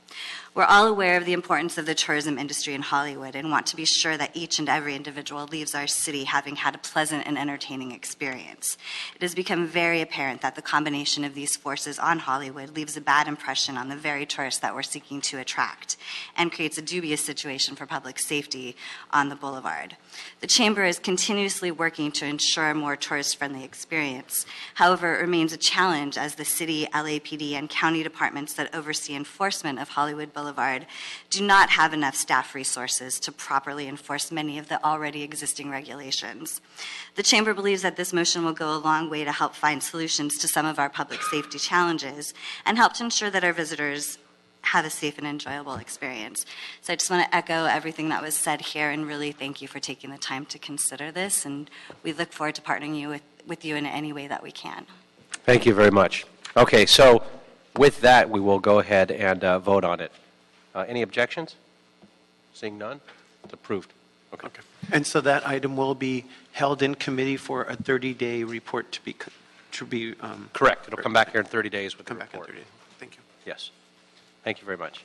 We're all aware of the importance of the tourism industry in Hollywood and want to be sure that each and every individual leaves our city having had a pleasant and entertaining experience. It has become very apparent that the combination of these forces on Hollywood leaves a bad impression on the very tourists that we're seeking to attract and creates a dubious situation for public safety on the boulevard. The Chamber is continuously working to ensure a more tourist-friendly experience. However, it remains a challenge as the city, LAPD, and county departments that oversee enforcement of Hollywood Boulevard do not have enough staff resources to properly enforce many of the already existing regulations. The Chamber believes that this motion will go a long way to help find solutions to some of our public safety challenges and help to ensure that our visitors have a safe and enjoyable experience. So I just want to echo everything that was said here and really thank you for taking the time to consider this, and we look forward to partnering with you in any way that we can.
Thank you very much. Okay, so with that, we will go ahead and vote on it. Any objections? Seeing none? It's approved. Okay.
And so that item will be held in committee for a 30-day report to be
Correct. It'll come back here in 30 days with the
come back in
report.
30 days. Thank you.
Yes. Thank you very much.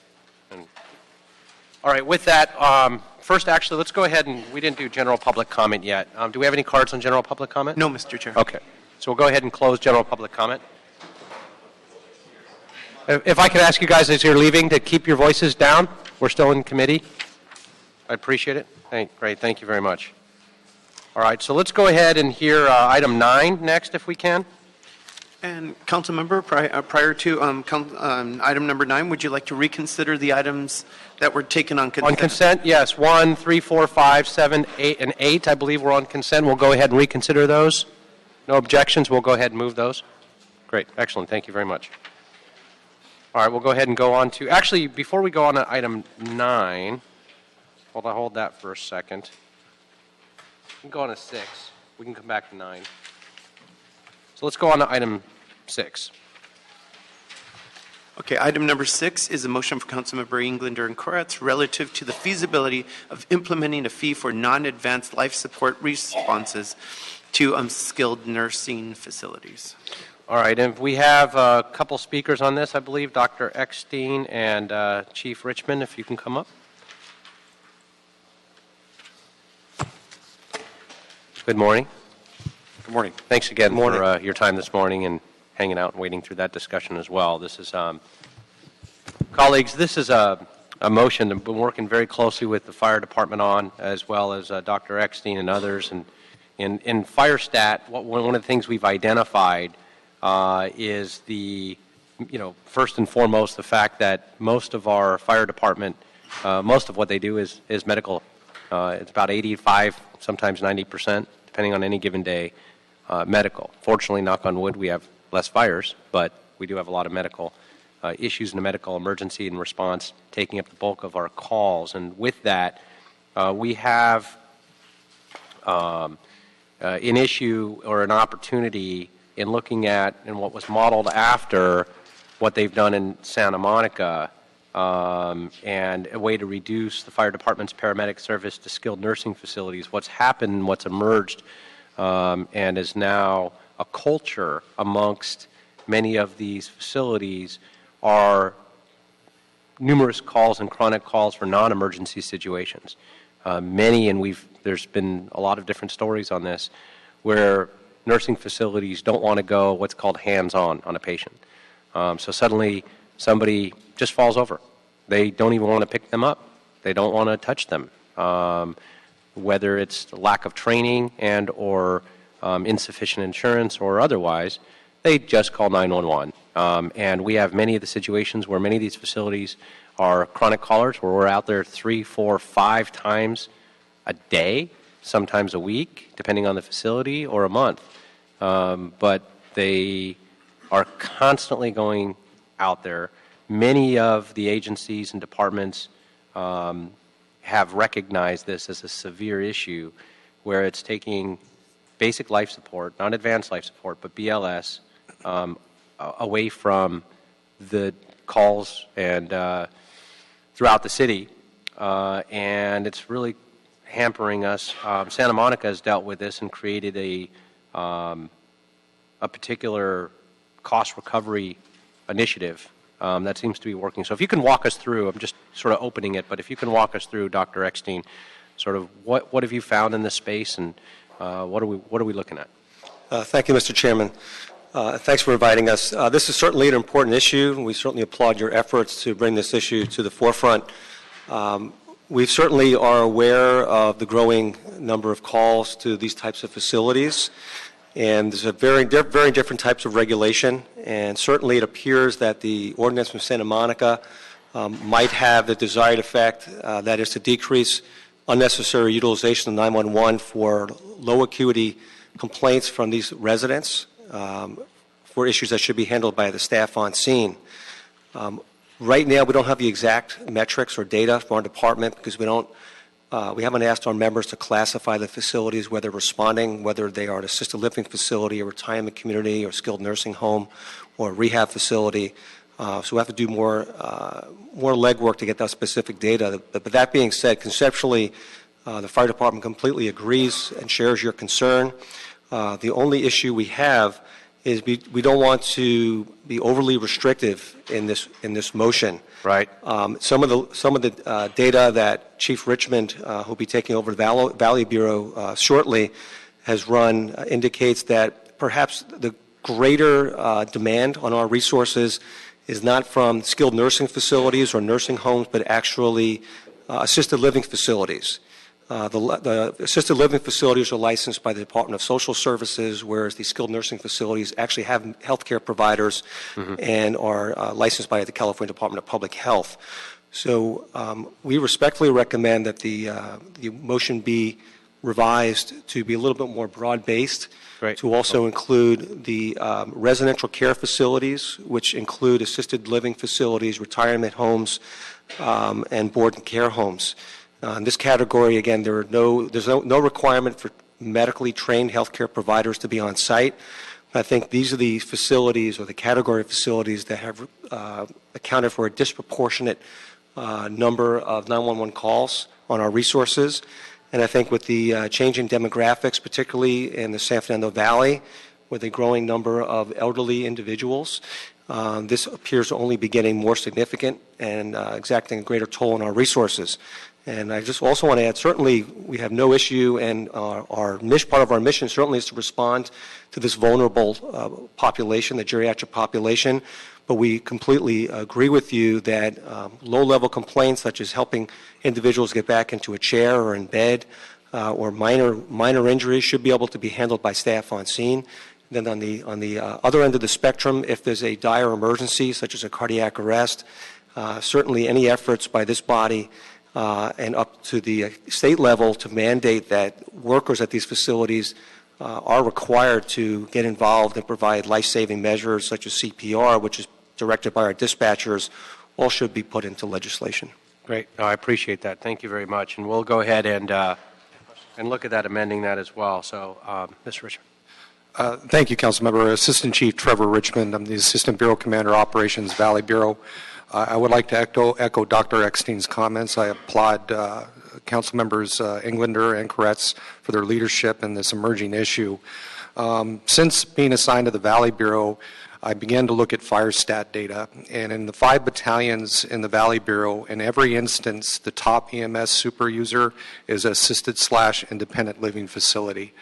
All right, with that, first, actually, let's go ahead and we didn't do general public comment yet. Do we have any cards on general public comment?
No, Mr. Chair.
Okay. So we'll go ahead and close general public comment. If I could ask you guys as you're leaving to keep your voices down. We're still in committee. I appreciate it. Great. Thank you very much. All right, so let's go ahead and hear item 9 next, if we can.
And council member, prior to item number 9, would you like to reconsider the items that were taken on consent?
On consent, yes. 1, 3, 4, 5, 7, 8, and 8, I believe we're on consent. We'll go ahead and reconsider those. No objections. We'll go ahead and move those. Great. Excellent. Thank you very much. All right, we'll go ahead and go on to, actually, before we go on to item 9, hold that for a second. We can go on to 6. We can come back to 9. So let's go on to item 6.
Okay, item number 6 is a motion for Councilmember Englander and Koretz relative to the feasibility of implementing a fee for non-advanced life support responses to skilled nursing facilities.
All right, and we have a couple speakers on this, I believe, Dr. Eckstein and Chief Richmond, if you can come up. Good morning.
Good morning.
Thanks again for your time this morning and hanging out and waiting through that discussion as well. This is, colleagues, this is a motion that we've been working very closely with the fire department on, as well as Dr. Eckstein and others. And in FireStat, one of the things we've identified is the, first and foremost, the fact that most of our fire department, most of what they do is medical. It's about 85, sometimes 90%, depending on any given day, medical. Fortunately, knock on wood, we have less fires, but we do have a lot of medical issues in the medical emergency and response taking up the bulk of our calls. And with that, we have an issue or an opportunity in looking at and what was modeled after what they've done in Santa Monica, and a way to reduce the fire department's paramedic service to skilled nursing facilities. What's happened, what's emerged, and is now a culture amongst many of these facilities are numerous calls and chronic calls for non-emergency situations. Many, and there's been a lot of different stories on this, where nursing facilities don't want to go what's called hands-on on a patient. So suddenly somebody just falls over. They don't even want to pick them up. They don't want to touch them. Whether it's lack of training and or insufficient insurance or otherwise, they just call 911. And we have many of the situations where many of these facilities are chronic callers, where we're out there 3, 4, 5 times a day, sometimes a week, depending on the facility, or a month. But they are constantly going out there. Many of the agencies and departments have recognized this as a severe issue, where it's taking basic life support, not advanced life support, but BLS, away from the calls and throughout the city, and it's really hampering us. Santa Monica has dealt with this and created a particular cost recovery initiative that seems to be working. So if you can walk us through, I'm just sort of opening it, but if you can walk us through, Dr. Eckstein, sort of what have you found in this space, and what are we looking at?
Thank you, Mr. Chairman. Thanks for inviting us. This is certainly an important issue, and we certainly applaud your efforts to bring this issue to the forefront. We certainly are aware of the growing number of calls to these types of facilities, and there's a very different types of regulation, and certainly it appears that the ordinance from Santa Monica might have the desired effect, that is to decrease unnecessary utilization of 911 for low acuity complaints from these residents for issues that should be handled by the staff on scene. Right now, we don't have the exact metrics or data from our department because we haven't asked our members to classify the facilities, whether responding, whether they are an assisted living facility, a retirement community, or skilled nursing home, or a rehab facility. So we have to do more legwork to get that specific data. But that being said, conceptually, the fire department completely agrees and shares your concern. The only issue we have is we don't want to be overly restrictive in this motion.
Right.
Some of the data that Chief Richmond, who'll be taking over the Valley Bureau shortly, has run indicates that perhaps the greater demand on our resources is not from skilled nursing facilities or nursing homes, but actually assisted living facilities. The assisted living facilities are licensed by the Department of Social Services, whereas the skilled nursing facilities actually have healthcare providers and are licensed by the California Department of Public Health. So we respectfully recommend that the motion be revised to be a little bit more broad-based, to also include the residential care facilities, which include assisted living facilities, retirement homes, and board and care homes. In this category, again, there's no requirement for medically trained healthcare providers to be on site. I think these are the facilities or the category of facilities that have accounted for a disproportionate number of 911 calls on our resources. And I think with the changing demographics, particularly in the San Fernando Valley, with a growing number of elderly individuals, this appears to only be getting more significant and exacting a greater toll on our resources. And I just also want to add, certainly we have no issue, and part of our mission certainly is to respond to this vulnerable population, the geriatric population. But we completely agree with you that low-level complaints, such as helping individuals get back into a chair or in bed, or minor injuries, should be able to be handled by staff on scene. Then on the other end of the spectrum, if there's a dire emergency, such as a cardiac arrest, certainly any efforts by this body and up to the state level to mandate that workers at these facilities are required to get involved and provide life-saving measures such as CPR, which is directed by our dispatchers, all should be put into legislation.
Great. No, I appreciate that. Thank you very much. And we'll go ahead and look at that, amending that as well. So, Mr. Richmond.
Thank you, Councilmember. Assistant Chief Trevor Richmond. I'm the Assistant Bureau Commander, Operations, Valley Bureau. I would like to echo Dr. Eckstein's comments. I applaud Council Members Englander and Koretz for their leadership in this emerging issue. Since being assigned to the Valley Bureau, I began to look at fire stat data, and in the 5 battalions in the Valley Bureau, in every instance, the top EMS super user is assisted/independent living facility.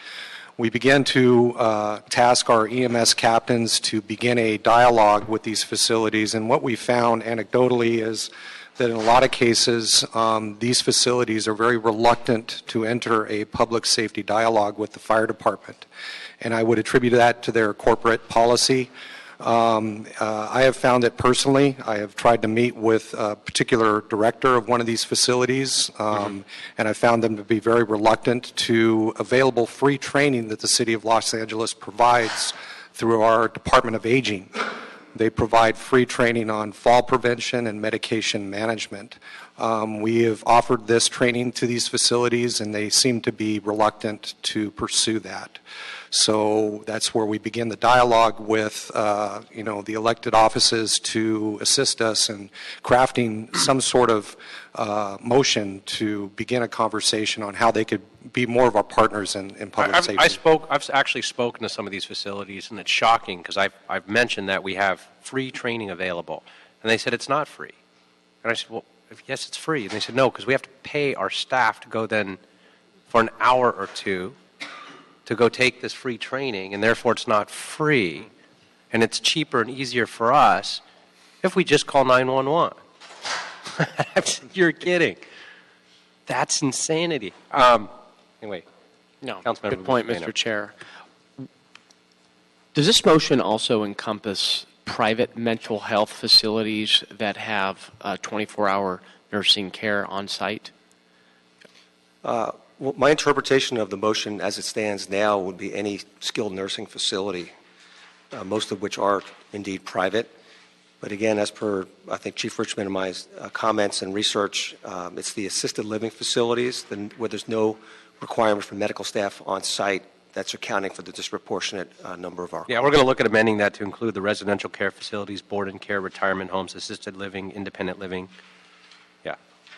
We began to task our EMS captains to begin a dialogue with these facilities, and what we found anecdotally is that in a lot of cases, these facilities are very reluctant to enter a public safety dialogue with the fire department. And I would attribute that to their corporate policy. I have found that personally. I have tried to meet with a particular director of one of these facilities, and I found them to be very reluctant to available free training that the City of Los Angeles provides through our Department of Aging. They provide free training on fall prevention and medication management. We have offered this training to these facilities, and they seem to be reluctant to pursue that. So that's where we begin the dialogue with, the elected offices to assist us in crafting some sort of motion to begin a conversation on how they could be more of our partners in public safety.
I've actually spoken to some of these facilities, and it's shocking because I've mentioned that we have free training available, and they said it's not free. And I said, well, yes, it's free. And they said, no, because we have to pay our staff to go then for an hour or two to go take this free training, and therefore it's not free, and it's cheaper and easier for us if we just call 911. You're kidding. That's insanity. Anyway.
No,
Councilmember
good point,
Buscaino.
Mr. Chair. Does this motion also encompass private mental health facilities that have 24-hour nursing care on site?
Well, my interpretation of the motion as it stands now would be any skilled nursing facility, most of which are indeed private. But again, as per, I think, Chief Richmond and my comments and research, it's the assisted living facilities where there's no requirement for medical staff on site that's accounting for the disproportionate number of our.
Yeah, we're going to look at amending that to include the residential care facilities, board and care, retirement homes, assisted living, independent living, yeah,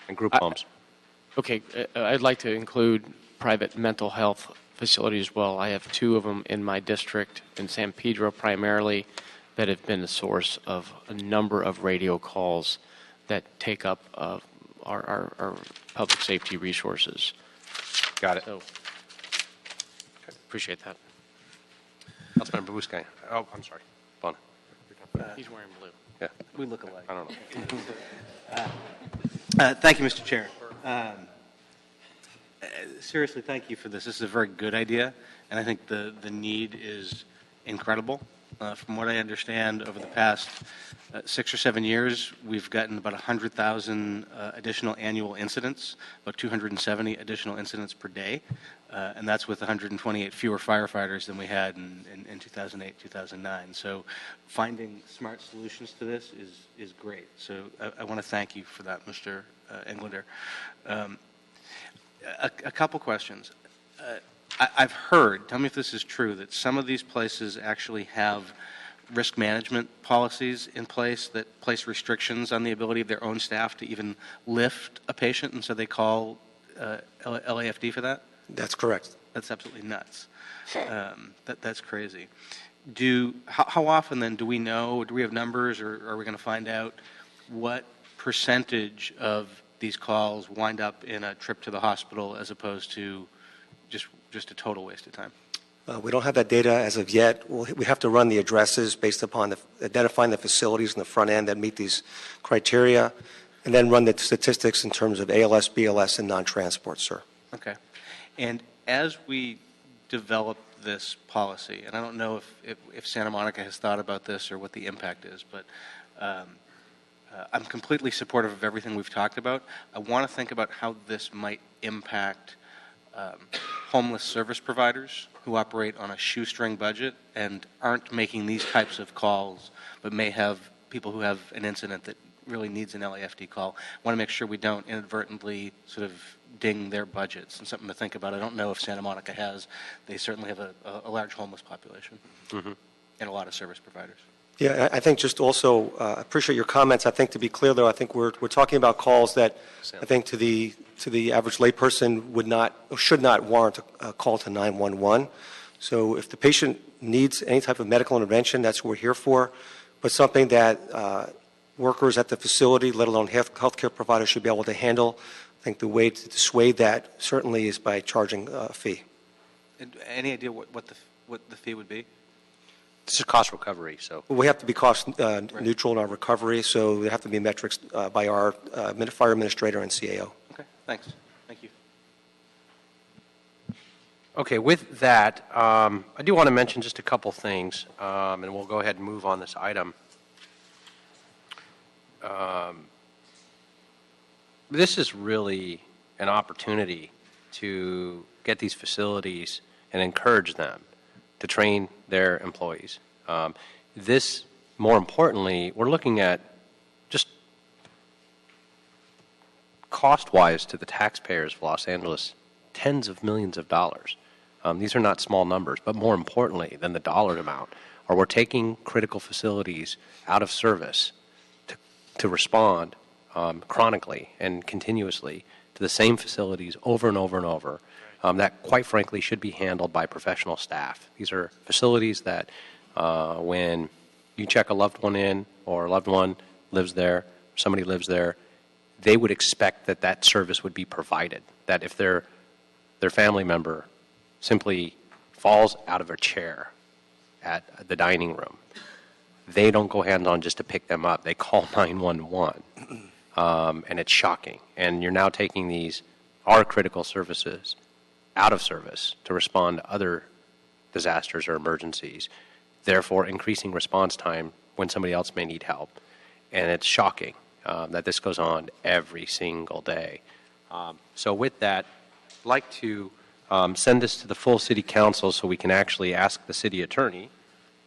and group homes.
Okay, I'd like to include private mental health facilities as well. I have 2 of them in my district, in San Pedro primarily, that have been the source of a number of radio calls that take up our public safety resources.
Got it.
So, appreciate that.
Councilmember Buscaino. Oh, I'm sorry. Bon.
He's wearing blue.
Yeah.
We look alike.
I don't know.
Thank you, Mr. Chair. Seriously, thank you for this. This is a very good idea, and I think the need is incredible. From what I understand, over the past 6 or 7 years, we've gotten about 100,000 additional annual incidents, about 270 additional incidents per day, and that's with 128 fewer firefighters than we had in 2008, 2009. So finding smart solutions to this is great. So I want to thank you for that, Mr. Englander. A couple questions. I've heard, tell me if this is true, that some of these places actually have risk management policies in place that place restrictions on the ability of their own staff to even lift a patient, and so they call LAFD for that?
That's correct.
That's absolutely nuts. That's crazy. How often then do we know, do we have numbers, or are we going to find out what percentage of these calls wind up in a trip to the hospital as opposed to just a total waste of time?
We don't have that data as of yet. We have to run the addresses based upon identifying the facilities in the front end that meet these criteria, and then run the statistics in terms of ALS, BLS, and non-transport, sir.
Okay. And as we develop this policy, and I don't know if Santa Monica has thought about this or what the impact is, but I'm completely supportive of everything we've talked about. I want to think about how this might impact homeless service providers who operate on a shoestring budget and aren't making these types of calls, but may have people who have an incident that really needs an LAFD call. I want to make sure we don't inadvertently sort of ding their budgets, and something to think about. I don't know if Santa Monica has. They certainly have a large homeless population and a lot of service providers.
Yeah, I think just also appreciate your comments. I think to be clear, though, I think we're talking about calls that I think to the average layperson should not warrant a call to 911. So if the patient needs any type of medical intervention, that's what we're here for. But something that workers at the facility, let alone healthcare providers, should be able to handle. I think the way to dissuade that certainly is by charging a fee.
And any idea what the fee would be?
This is cost recovery, so.
Well, we have to be cost neutral in our recovery, so there have to be metrics by our fire administrator and CAO.
Okay, thanks. Thank you.
Okay, with that, I do want to mention just a couple things, and we'll go ahead and move on this item. This is really an opportunity to get these facilities and encourage them to train their employees. This, more importantly, we're looking at just cost-wise to the taxpayers of Los Angeles, tens of millions of dollars.
These are not small numbers, but more importantly than the dollar amount, are we're taking critical facilities out of service to respond chronically and continuously to the same facilities over and over and over that, quite frankly, should be handled by professional staff. These are facilities that when you check a loved one in or a loved one lives there, somebody lives there, they would expect that that service would be provided, that if their family member simply falls out of a chair at the dining room, they don't go hands-on just to pick them up. They call 911, and it's shocking. And you're now taking our critical services out of service to respond to other disasters or emergencies, therefore increasing response time when somebody else may need help. And it's shocking that this goes on every single day. So with that, I'd like to send this to the full City Council so we can actually ask the City Attorney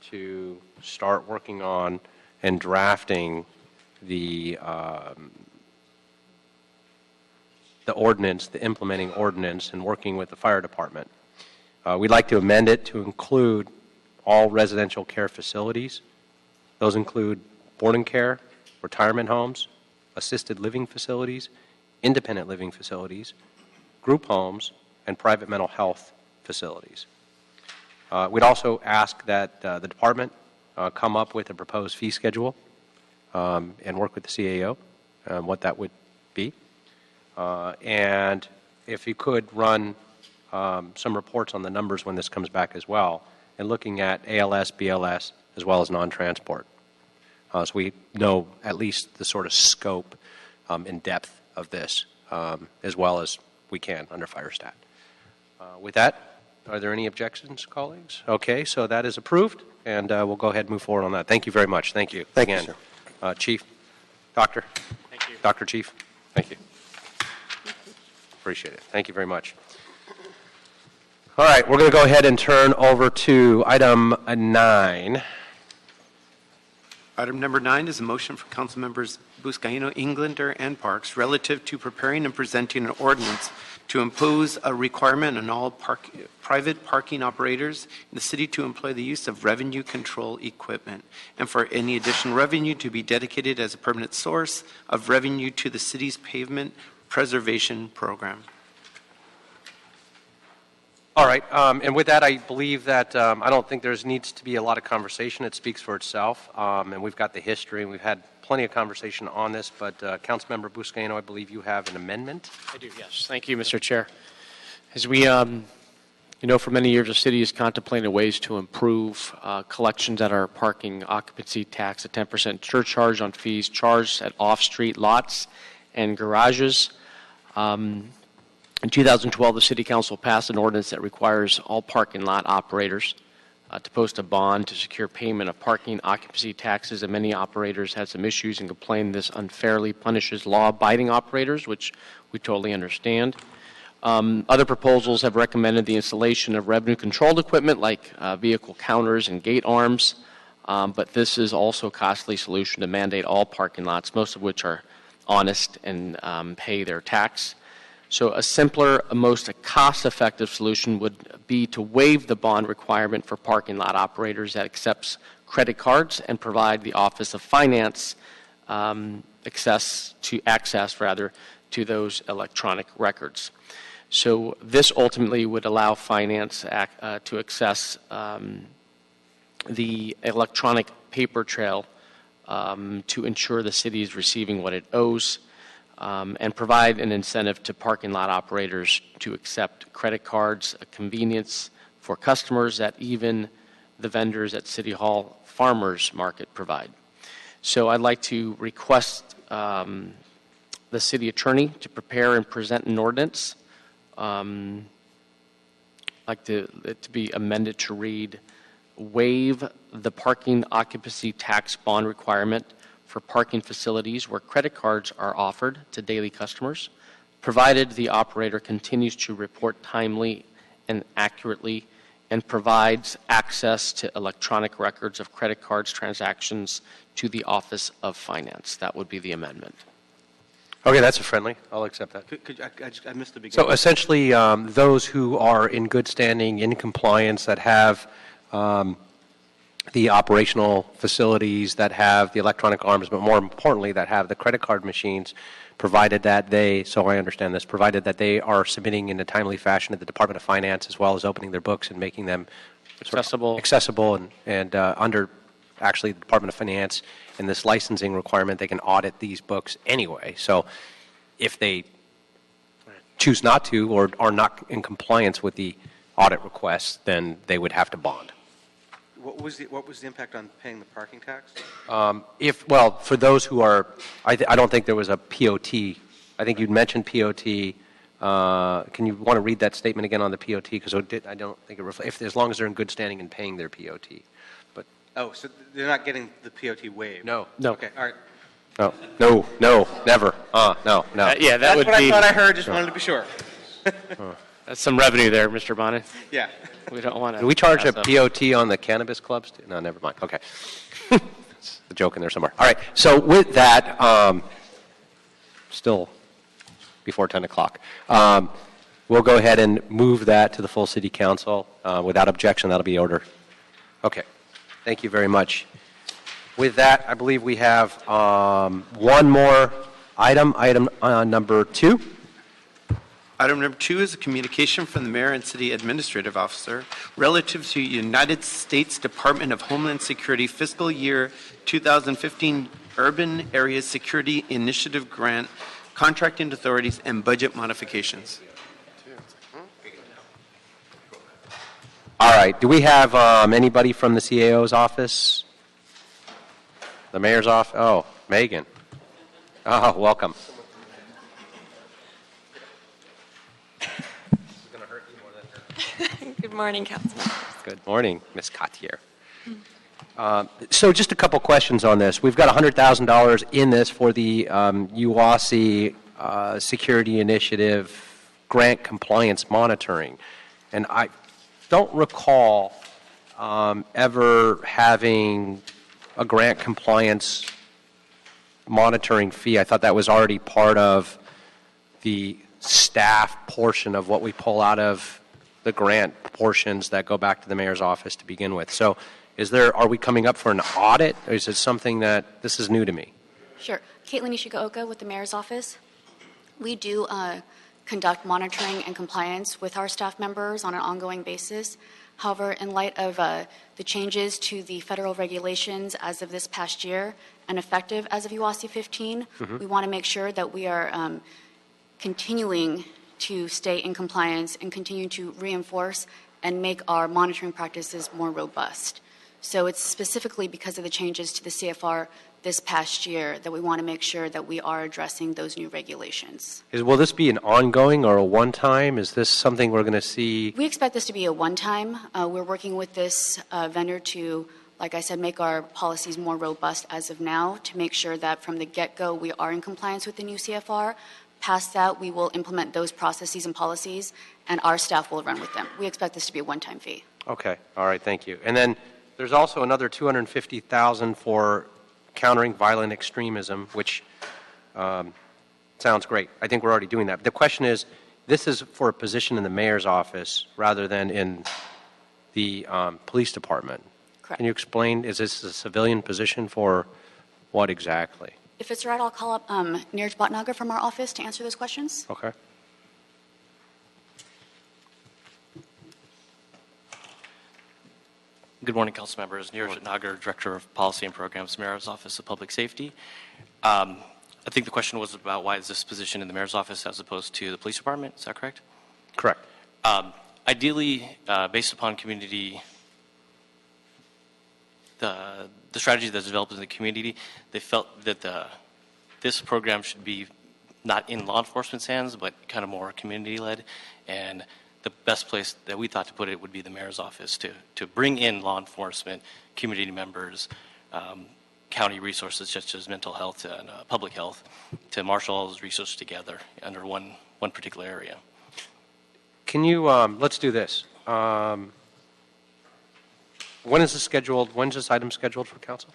to start working on and drafting the ordinance, the implementing ordinance, and working with the fire department. We'd like to amend it to include all residential care facilities. Those include boarding care, retirement homes, assisted living facilities, independent living facilities, group homes, and private mental health facilities. We'd also ask that the department come up with a proposed fee schedule and work with the CAO on what that would be. And if you could run some reports on the numbers when this comes back as well, and looking at ALS, BLS, as well as non-transport. So we know at least the sort of scope and depth of this, as well as we can under fire stat. With that, are there any objections, colleagues? Okay, so that is approved, and we'll go ahead and move forward on that. Thank you very much. Thank you.
Thank
again.
you,
sir. Chief, Doctor.
Thank you.
Dr. Chief, thank you. Appreciate it. Thank you very much. All right, we're going to go ahead and turn over to item 9.
Item number 9 is a motion for council members Buscaino, Englander, and Parks relative to preparing and presenting an ordinance to impose a requirement on all private parking operators in the city to employ the use of revenue control equipment, and for any additional revenue to be dedicated as a permanent source of revenue to the city's pavement preservation program.
All right, and with that, I believe that I don't think there needs to be a lot of conversation. It speaks for itself, and we've got the history, and we've had plenty of conversation on this, but Councilmember Buscaino, I believe you have an amendment?
I do, yes. Thank you, Mr. Chair. As we, for many years, the city has contemplated ways to improve collections at our parking occupancy tax, a 10% surcharge on fees charged at off-street lots and garages. In 2012, the City Council passed an ordinance that requires all parking lot operators to post a bond to secure payment of parking occupancy taxes, and many operators had some issues and complained this unfairly punishes law-abiding operators, which we totally understand. Other proposals have recommended the installation of revenue-controlled equipment like vehicle counters and gate arms, but this is also a costly solution to mandate all parking lots, most of which are honest and pay their tax. So a simpler, most cost-effective solution would be to waive the bond requirement for parking lot operators that accepts credit cards and provide the Office of Finance access to those electronic records. So this ultimately would allow finance to access the electronic paper trail to ensure the city is receiving what it owes, and provide an incentive to parking lot operators to accept credit cards, a convenience for customers that even the vendors at City Hall Farmers Market provide. So I'd like to request the city attorney to prepare and present an ordinance. I'd like it to be amended to read, waive the parking occupancy tax bond requirement for parking facilities where credit cards are offered to daily customers, provided the operator continues to report timely and accurately and provides access to electronic records of credit cards transactions to the Office of Finance. That would be the amendment.
Okay, that's a friendly. I'll accept that.
I missed the beginning.
So essentially, those who are in good standing, in compliance, that have the operational facilities, that have the electronic arms, but more importantly, that have the credit card machines, provided that they, so I understand this, provided that they are submitting in a timely fashion to the Department of Finance, as well as opening their books and making them accessible and under actually the Department of Finance and this licensing requirement, they can audit these books anyway. So if they choose not to or are not in compliance with the audit requests, then they would have to bond.
What was the impact on paying the parking tax?
For those who are, I don't think there was a POT. I think you'd mentioned POT. Can you want to read that statement again on the POT? Because I don't think it reflects, as long as they're in good standing and paying their POT. But
so they're not getting the POT waived?
No.
Okay, all right.
No, never. No.
Yeah,
That's what I thought I heard, just wanted to be sure.
That's some revenue there, Mr. Bonnet.
Yeah.
We don't want to.
Do we charge a POT on the cannabis clubs? No, never mind. Okay. There's a joke in there somewhere. All right. So with that, still before 10 o'clock, we'll go ahead and move that to the full city council. Without objection, that'll be ordered. Okay. Thank you very much. With that, I believe we have one more item number 2.
Item number 2 is a communication from the Mayor and City Administrative Officer relative to United States Department of Homeland Security Fiscal Year 2015 Urban Area Security Initiative Grant, contracting authorities, and budget modifications.
All right. Do we have anybody from the CAO's office? The mayor's office? Oh, Megan. Oh, welcome.
Good morning, Councilman.
Good morning, Ms. Cotier. So just a couple questions on this. We've got $100,000 in this for the UASI Security Initiative Grant Compliance Monitoring. And I don't recall ever having a grant compliance monitoring fee. I thought that was already part of the staff portion of what we pull out of the grant portions that go back to the mayor's office to begin with. So are we coming up for an audit, or is it something that, this is new to me?
Sure. Caitlin Ishikaoka with the Mayor's Office. We do conduct monitoring and compliance with our staff members on an ongoing basis. However, in light of the changes to the federal regulations as of this past year and effective as of UASI 15, we want to make sure that we are continuing to stay in compliance and continue to reinforce and make our monitoring practices more robust. So it's specifically because of the changes to the CFR this past year that we want to make sure that we are addressing those new regulations.
Will this be an ongoing or a one-time? Is this something we're going to see?
We expect this to be a one-time. We're working with this vendor to, like I said, make our policies more robust as of now, to make sure that from the get-go we are in compliance with the new CFR. Past that, we will implement those processes and policies, and our staff will run with them. We expect this to be a one-time fee.
Okay. All right. Thank you. And then there's also another $250,000 for countering violent extremism, which sounds great. I think we're already doing that. But the question is, this is for a position in the mayor's office rather than in the police department.
Correct.
Can you explain, is this a civilian position for what exactly?
If it's all right, I'll call up Neeraj Bhatnagar from our office to answer those questions.
Okay.
Good morning, council members. Neeraj Bhatnagar, Director of Policy and Programs, Mayor's Office of Public Safety. I think the question was about why is this position in the mayor's office as opposed to the police department. Is that correct?
Correct.
Ideally, based upon community, the strategy that's developed in the community, they felt that this program should be not in law enforcement's hands, but kind of more community-led. And the best place that we thought to put it would be the mayor's office to bring in law enforcement, community members, county resources such as mental health and public health, to marshal all those resources together under one particular area.
Can you, let's do this. When is this scheduled? When's this item scheduled for council?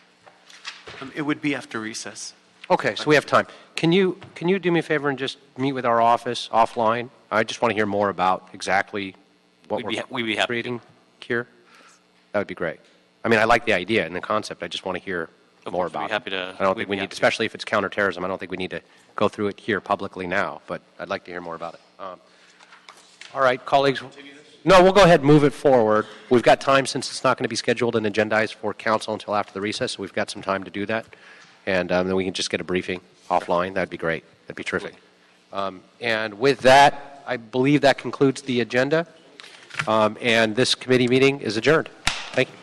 It would be after recess.
Okay, so we have time. Can you do me a favor and just meet with our office offline? I just want to hear more about exactly what
We'd be happy
creating here. That would be great. I mean, I like the idea and the concept. I just want to hear more about
happy
it.
to-
I don't
we'd
think
be
we need,
happy to.
especially if it's counterterrorism, I don't think we need to go through it here publicly now, but I'd like to hear more about it. All right, colleagues. No, we'll go ahead and move it forward. We've got time since it's not going to be scheduled and agendized for council until after the recess, so we've got some time to do that. And then we can just get a briefing offline. That'd be great. That'd be terrific. And with that, I believe that concludes the agenda. And this committee meeting is adjourned. Thank you.